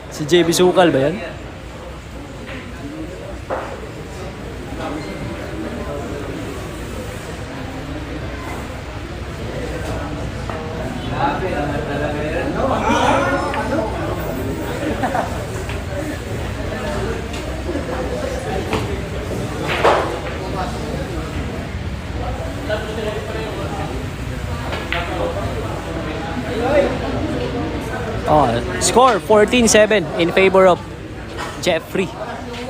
Si JB Sukal ba yan? Oh, score 14-7 in favor of Jeffrey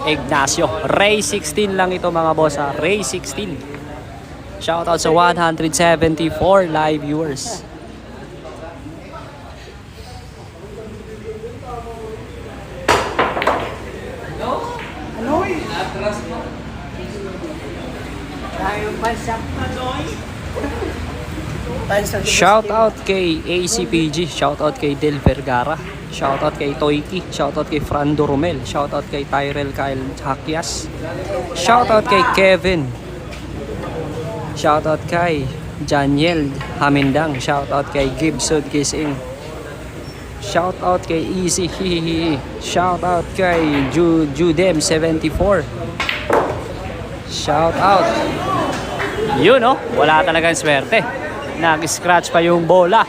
Ignacio. Ray 16 lang ito mga boss ha. Ray 16. Shoutout sa 174 live viewers. Shoutout kay ACPG, shoutout kay Del Vergara, shoutout kay Toiki, shoutout kay Frando Romel, shoutout kay Tyrell Kyle Hakyas, shoutout kay Kevin, shoutout kay Janiel Hamindang, shoutout kay Gibson Kissing, shoutout kay Easy Hihihi, shoutout kay Judem 74, shoutout. Yun oh, wala talagang swerte. Nag-scratch pa yung bola.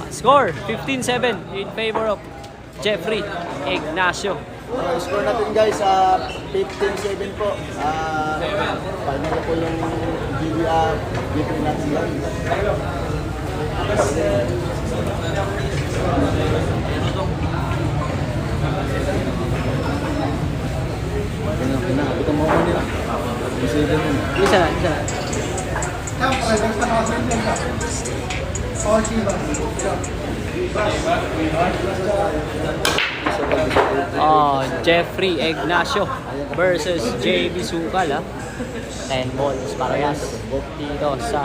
Score 15-7 in favor of Jeffrey Ignacio. Score natin guys, 15-7 po. Final po yung GP natin lang. Ito mo ko nila. Isa na, isa na. Jeffrey Ignacio versus JB Sukal 10 balls parehas dito sa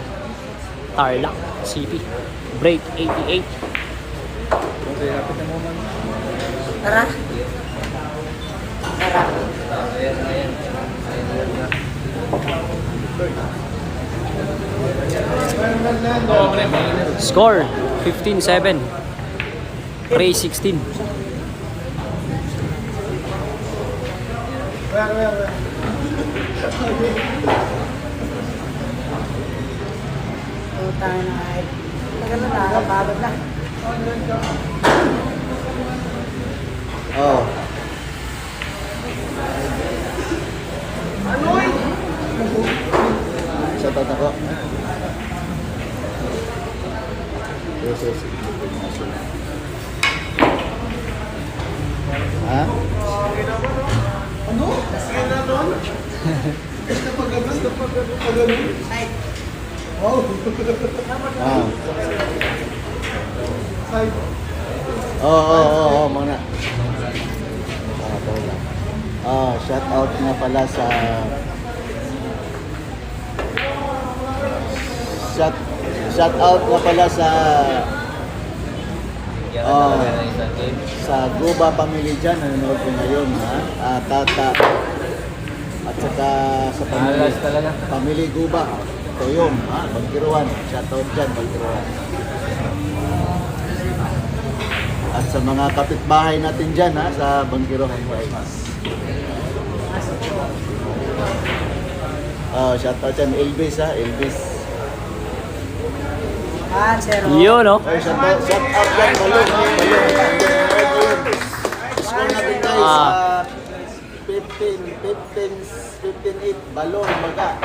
Tarlac City. Break 88. Tara. Score 15-7. Ray 16. Tayo na ay. Tagal na nakakabagod na. Oh. Sa tata ko. Yes. Ha? Ano? Sige na doon? Basta pag-ganun. Side. Wow. Ah. Side. Oo, muna. Wala. Shout out nga pala sa shout out nga pala sa Guba family dyan, nanonood ko ngayon, ha? Tata at saka sa family Guba Toyong, Bagkiruan, shout out dyan, Bagkiruan. At sa mga kapitbahay natin dyan, sa Bagkiruan guys. Shout out dyan, Elvis, Elvis. Zero. Yun no? Shout out dyan, Balong. Score natin guys, 15-8, Balong, Baga,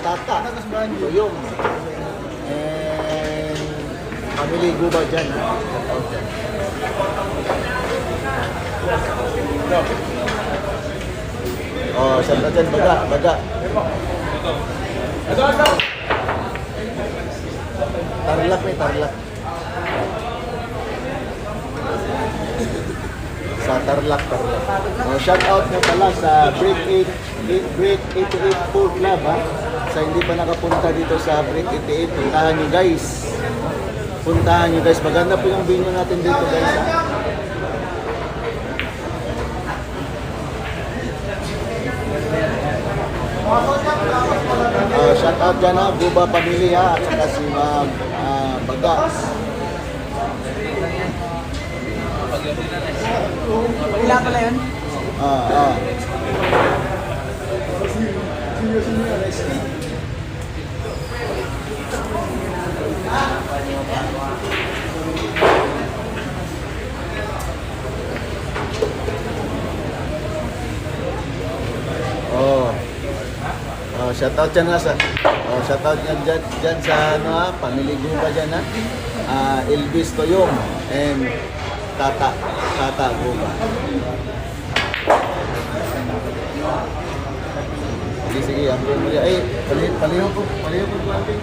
Tata, Toyong, and family Guba dyan, shout out dyan. Shout out dyan, Baga. Tarlac may Tarlac. Sa Tarlac. Oh, shout out nyo pala sa Break 88 Pool Club ha. Sa hindi pa nakapunta dito sa Break 88, puntahan nyo guys. Puntahan nyo guys. Maganda po yung venue natin dito guys ha. Shout out dyan ha, Guba Family ha, at saka si Baga. Ilan pala yun? Shout out dyan ha sa shout out dyan sa ano ha, Family Guba dyan ha. Elvis Toyong and Tata Guba. Sige, ambil mo ay paliho ko planting.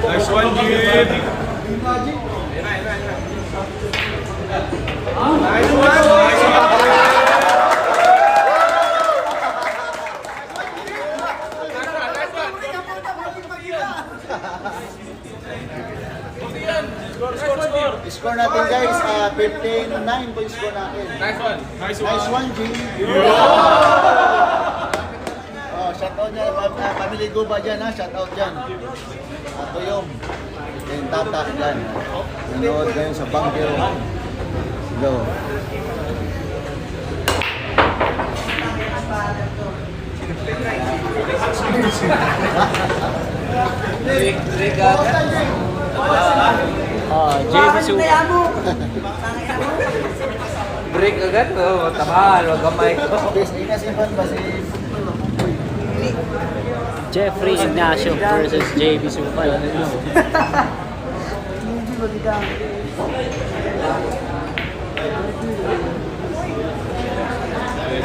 Nice one, Jim. Score natin guys, 15-9 po yung score natin. Nice Nice one, G. Oh, shout out niya, Family Guba dyan ha, shout out dyan. Tuyong. And Tata dyan. Nanood kayo sa Bangkyo. Go. JB Super. Break agad, oh, tamal, wag gamay ko. Inasipan ba si Jeffrey Ignacio versus JB Super.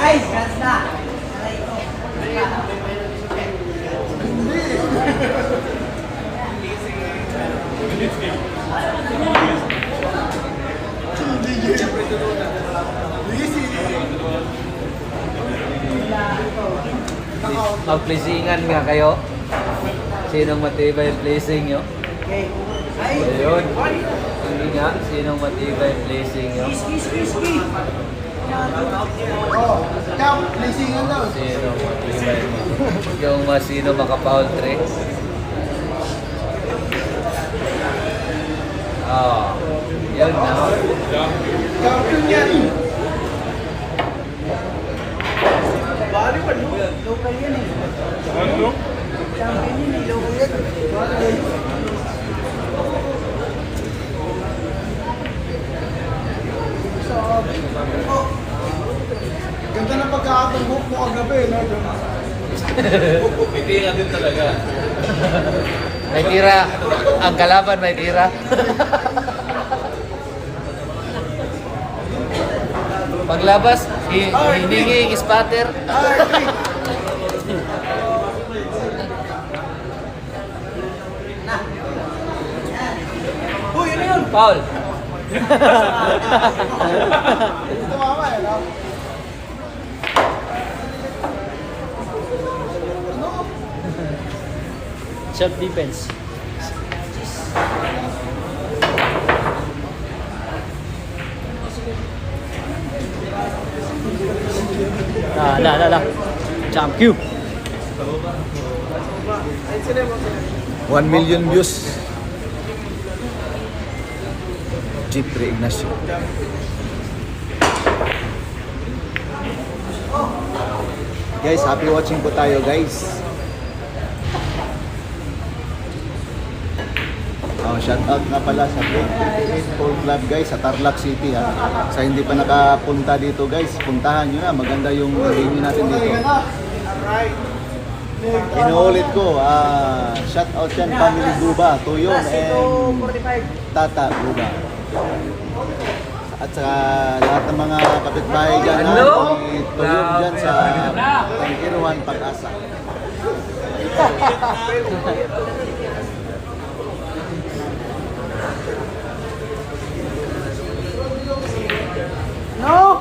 Ay, ganda! Mag-placingan nga kayo. Sinong matibay yung placing nyo? Okay. Ay! Ayun. Hindi nga, sinong matibay yung placing nyo? Ski! Oh, count, placingan daw. Sinong matibay mo? Yung sino maka-foul trick? Oh, yun na. Champion yan! Bali pa yun. Local yan eh. Ano? Champion yun eh, local yan. Oh. Ganda ng pagkakatumbok mo kagabi, no? Hindi nga din talaga. May tira. Ang kalaban may tira. Paglabas, hiningi yung spatter. Uy, ano yun? Foul. Tumama eh, no? Self defense. La. Jump Q. 1 million views. Jeffrey Ignacio. Guys, happy watching po tayo guys. Shout out nga pala sa Break 88 Pool Club guys sa Tarlac City ha. Sa hindi pa nakapunta dito guys, puntahan nyo na. Maganda yung venue natin dito. Inuulit ko, shout out yan, Family Guba, Tuyon and Tata Guba. At saka lahat ng mga kapitbahay dyan, Hello? Tuyon dyan sa Tangkiruan, Pag-asa. No!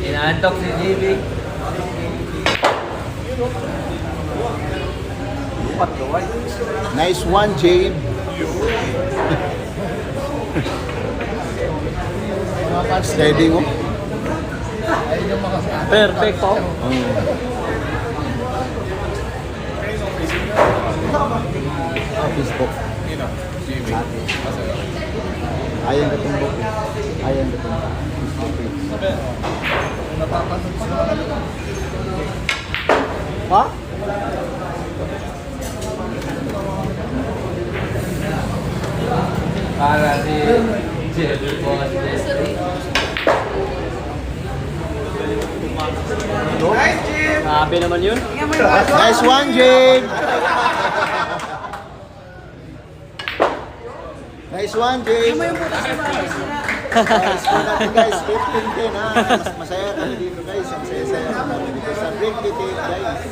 Inaantok si JB. Nice one, Jade. Steady mo. Perfecto. Office book. Ayan ka tumbok. Ayan ka tumbok. Ha? Para si JB Boss Leslie. Grabe naman yun. Nice one, Jade. Nice one, Jade. Guys, guys, 15 din ha. Mas masaya kami dito guys. Ang saya-saya kami dito sa Break Detail guys.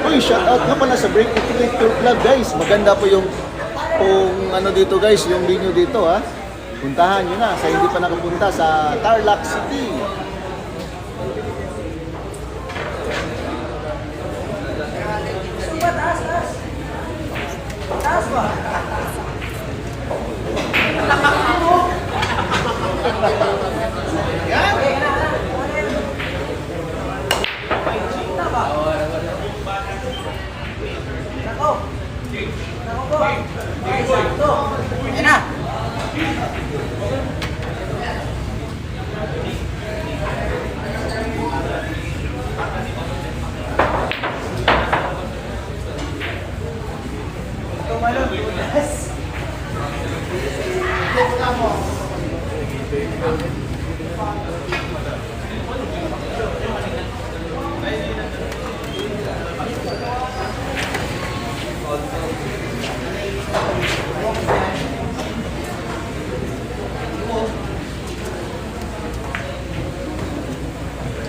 Uy, shoutout nga pala sa Break It Tour Club guys. Maganda po yung ano dito guys, yung venue dito ha. Puntahan nyo na sa hindi pa nakapunta sa Tarlac City.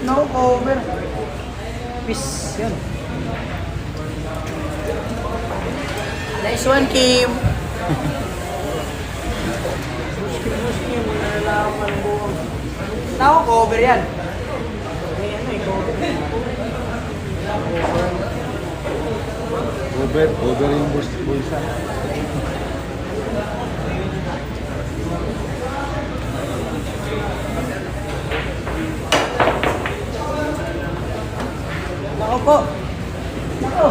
No cover. Peace. Yun. Nice one, Kim. No cover yan. May ano eh, cover. Over yung bulsa. Nako po. Nako.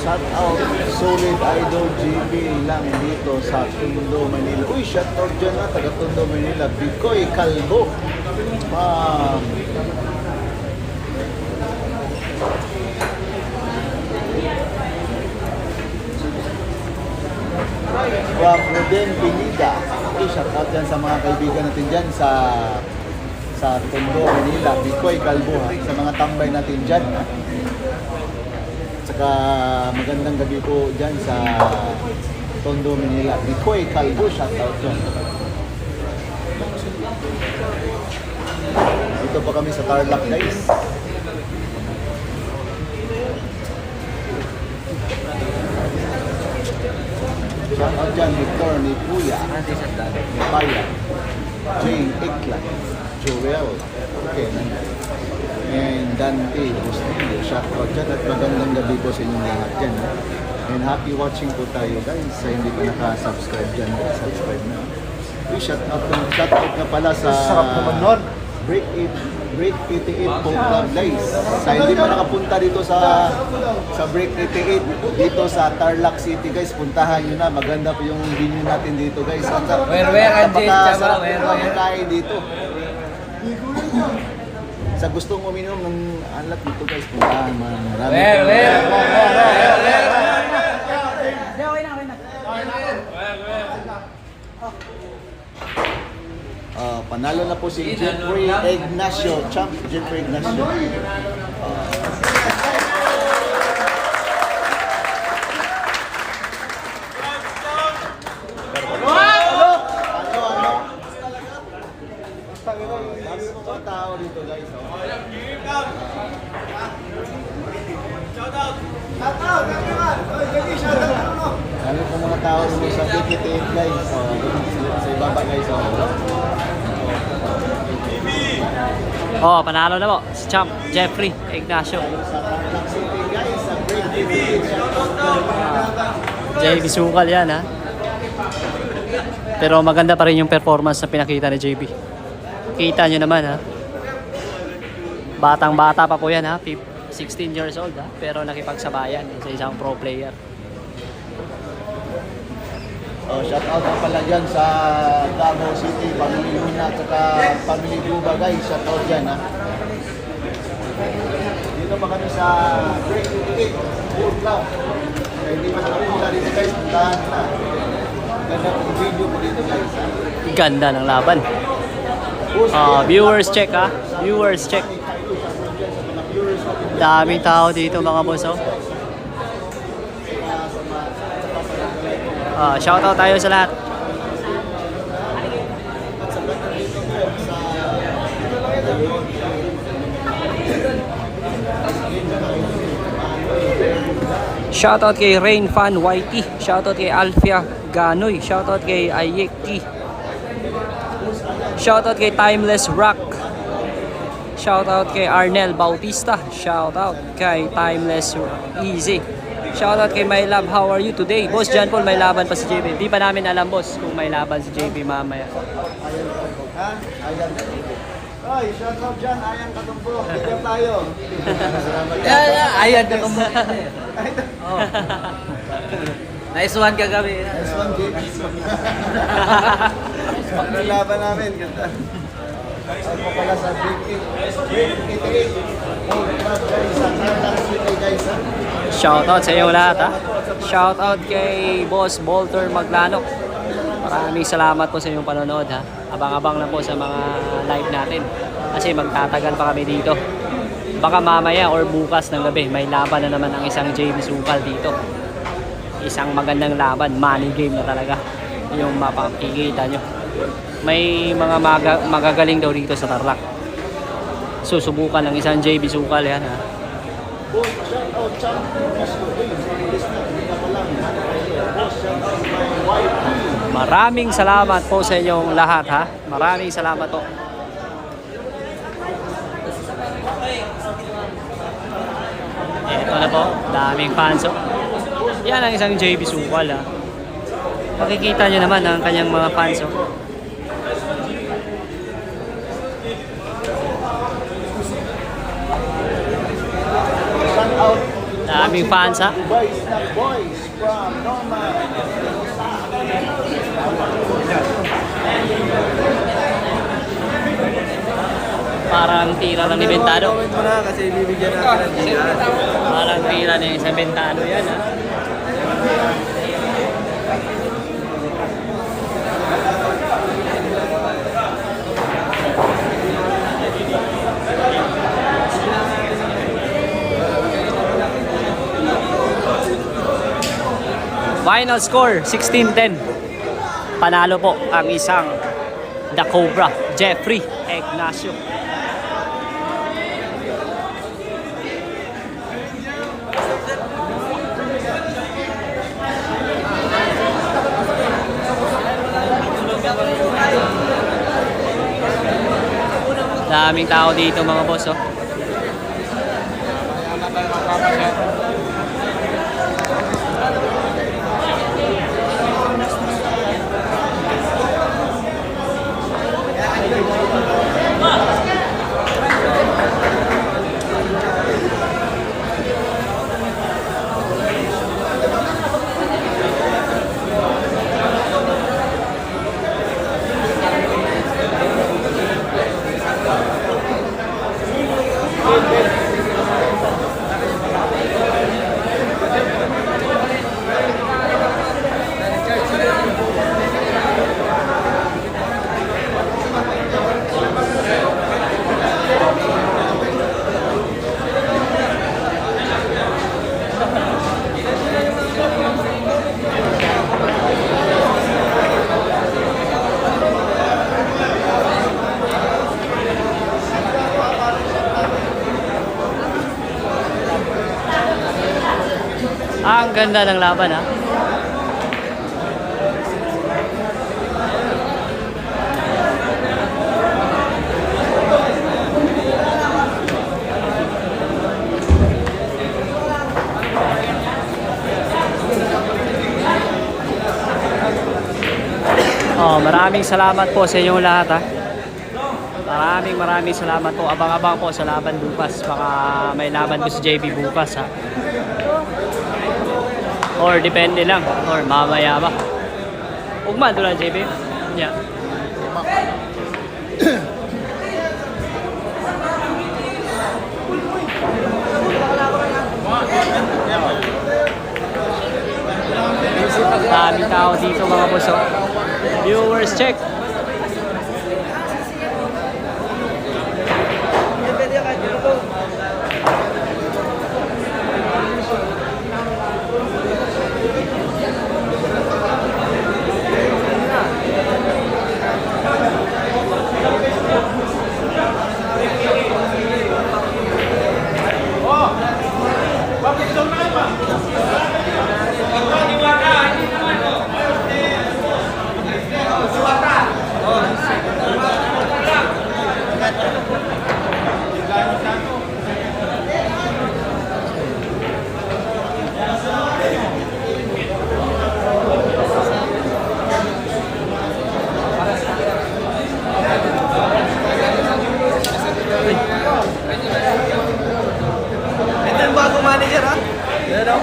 Shout out Solid Idol GB lang dito sa Tondo, Manila. Uy, shout out dyan na, taga Tondo, Manila. Bicoy Calvo. Juan Ruden Pinida. Uy, shout out dyan sa mga kaibigan natin dyan sa Tondo, Manila. Bicoy Calvo ha. Sa mga tambay natin dyan ha. Saka magandang gabi po dyan sa Tondo, Manila. Bicoy Calvo, shout out dyan. Nandito pa kami sa Tarlac guys. Shout out dyan, Victor, ni Kuya, ni Paya, Jane, Iklan, Joel, okay, and Dante, Bustillo, shout out dyan at magandang gabi po sa inyong lahat dyan. And happy watching po tayo guys. Sa hindi pa naka-subscribe dyan, subscribe na. Shout out na pala sa Break 88 po club guys. Sa hindi pa nakapunta dito sa Break 88 dito sa Tarlac City guys, puntahan nyo na. Maganda po yung venue natin dito guys. Where, ang Jane, Chama? Where? Kain dito. Sa gustong uminom ng alak dito guys, puntahan. Marami. Where? Panalo na po si Jeffrey Ignacio, champ Jeffrey Ignacio. Tao dito guys. Kami po mga tao sa BKTF guys. Sa ibaba guys. Oh, panalo na po si Champ Jeffrey Ignacio. Sa Tarlac City guys, sa Break 88. JB Sukal yan ha. Pero maganda pa rin yung performance na pinakita ni JB. Kita nyo naman ha. Batang bata pa po yan ha. 16 years old ha. Pero nakipagsabayan sa isang pro player. Shout out na pala dyan sa Davao City, Family Luna, at saka Family Buba guys. Shout out dyan ha. Dito pa kami sa Break 88 Full Club. Kaya hindi pa nakapunta dito guys, puntahan na. Ganda po video po dito guys ha. Ganda ng laban. Viewers check ha. Viewers check. Daming tao dito mga boss oh. Shoutout tayo sa lahat. Shoutout kay Rain Fan YT. Shoutout kay Alfia Ganoy. Shoutout kay Ayeki. Shoutout kay Timeless Rock. Shoutout kay Arnel Bautista. Shoutout kay Timeless Easy. Shoutout kay My Love, how are you today? Boss John Paul, may laban pa si JP. Di pa namin alam boss kung may laban si JP mamaya. Ay, shout out dyan, Ayan Katumbo. Bigyan tayo. Ayan, katumbo. Nice one kagabi. Nice one, James. Ang laban namin, ganda. Ay po pala sa Break 88. Oh, guys, sa Tarlac City guys ha. Shoutout sa iyo lahat ha. Shoutout kay Boss Bolter Maglanok. Maraming salamat po sa inyong panonood ha. Abang-abang na po sa mga live natin. Kasi magtatagal pa kami dito. Baka mamaya or bukas ng gabi may laban na naman ang isang JB Sukal dito. Isang magandang laban, money game na talaga. Yung mapakikita nyo. May mga magagaling daw dito sa Tarlac. Susubukan ng isang JB Sukal yan ha. Shout out, champ. Maraming salamat po sa inyong lahat ha. Maraming salamat po. Ito na po, daming fans oh. Yan ang isang JB Sukal ha. Makikita nyo naman ang kanyang mga fans oh. Shout out. Daming fans ha. Boys na boys from Norman. Parang tira lang ni Bentado. Comment mo na kasi bibigyan natin ng diyan. Parang tira na yung sa Bentado yan ha. Final score, 16-10. Panalo po ang isang The Cobra, Jeffrey Ignacio. Daming tao dito mga boss, oh. Kaya na tayo magpapasyal. Ang ganda ng laban, ha. Oh, maraming salamat po sa inyong lahat, ha. Maraming salamat po. Abang-abang po sa laban bukas. Baka may laban ko si JB bukas, ha. Or depende lang. Or mamaya ba. Ugma doon lang, JB. Yeah. Daming tao dito mga boss, oh. Viewers check. Ito yung bagong manager, ha? Ano?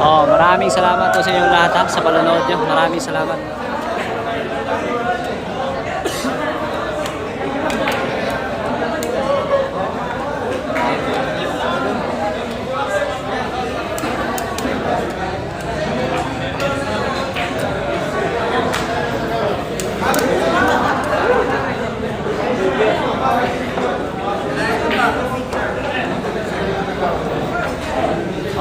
Oh, maraming salamat po sa inyong lahat, ha, sa panonood nyo. Maraming salamat.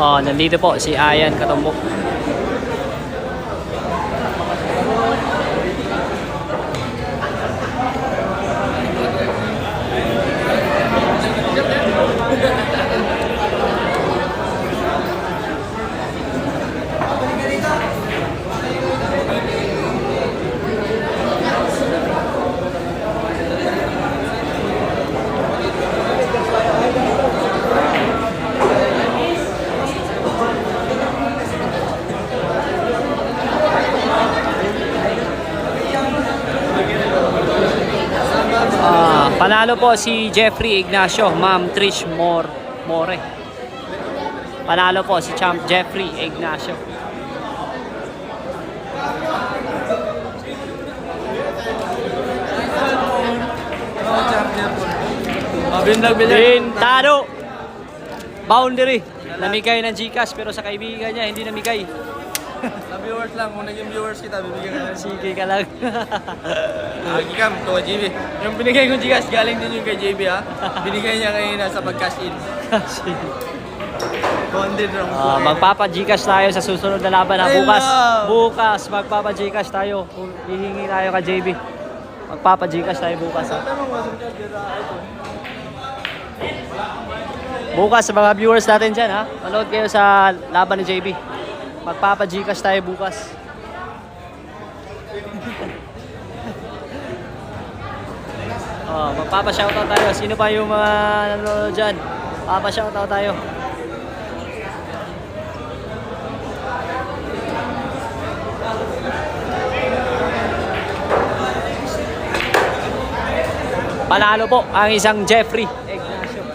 Oh, nandito po si Ayan Katumbok. Panalo po si Jeffrey Ignacio, Ma'am Trish More. Panalo po si Champ Jeffrey Ignacio. Pintado! Boundary. Namigay ng Gcash pero sa kaibigan niya hindi namigay. Sa viewers lang, kung naging viewers kita, bibigyan ka na. Sige ka lang. Agi Cam, to kay JB. Yung binigay kong Gcash, galing din yung kay JB, ha? Binigay niya ngayon sa pag-cash in. Bonded lang po. Magpapa-Gcash tayo sa susunod na laban ha. I Bukas, love. bukas magpapa-Gcash tayo. Hihingi tayo kay JB. Magpapa-Gcash tayo bukas ha. Bukas sa mga viewers natin dyan ha. Manood kayo sa laban ni JB. Magpapa-Gcash tayo bukas. Magpapa-shoutout tayo. Sino pa yung mga nanonood dyan? Papa-shoutout tayo. Panalo po ang isang Jeffrey Ignacio.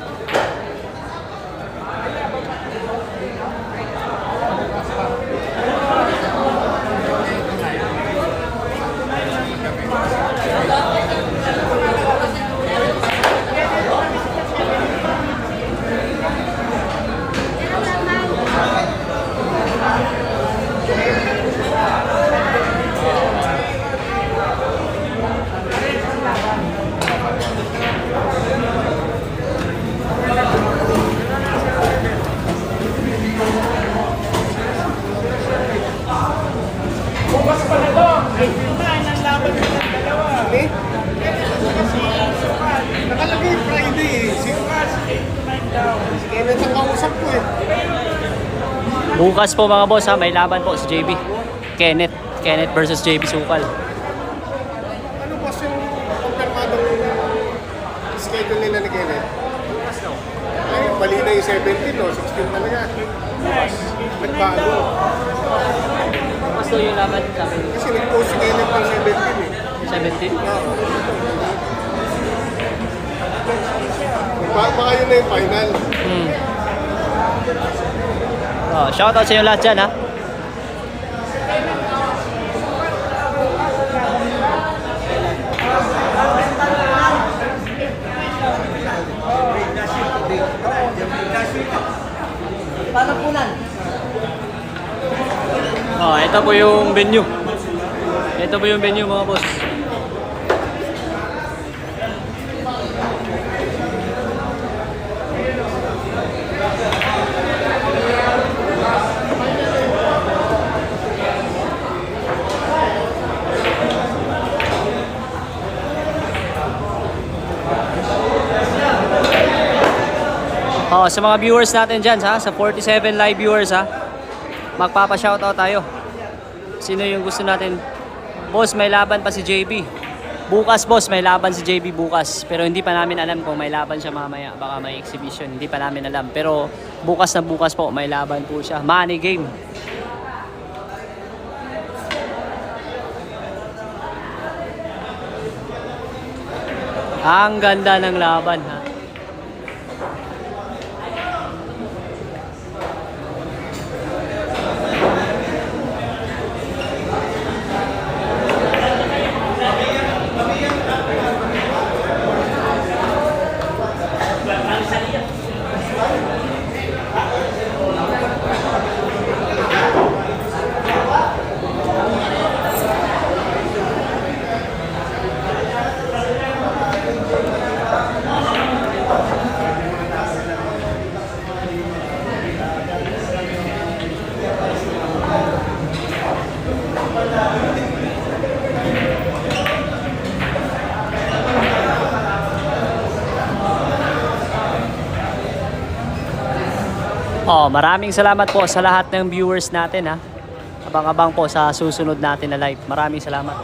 Nakalagay Friday eh. Sino ka? Sige, nagkakausap ko eh. Bukas po mga boss ha, may laban po si JB. Kenneth versus JB Sukal. Ano ba yung konfirmadong schedule nila ni Kenneth? Ay, mali na yung 17 o 16 talaga. Nagbago. Bukas to yung laban sabi Kasi nag-post si Kenneth ng 17 eh. 17. Oo. Baka yun na yung final. Shoutout sa inyo lahat dyan ha. Ito po yung venue. Ito po yung venue mga boss. Sa mga viewers natin dyan ha, sa 47 live viewers ha, magpapa-shoutout tayo. Sino yung gusto natin? Boss, may laban pa si JB. Bukas boss, may laban si JB bukas. Pero hindi pa namin alam kung may laban siya mamaya. Baka may exhibition, hindi pa namin alam. Pero bukas na bukas po, may laban po siya. Money game. Ang ganda ng laban ha. Maraming salamat po sa lahat ng viewers natin ha. Abang-abang po sa susunod natin na live. Maraming salamat.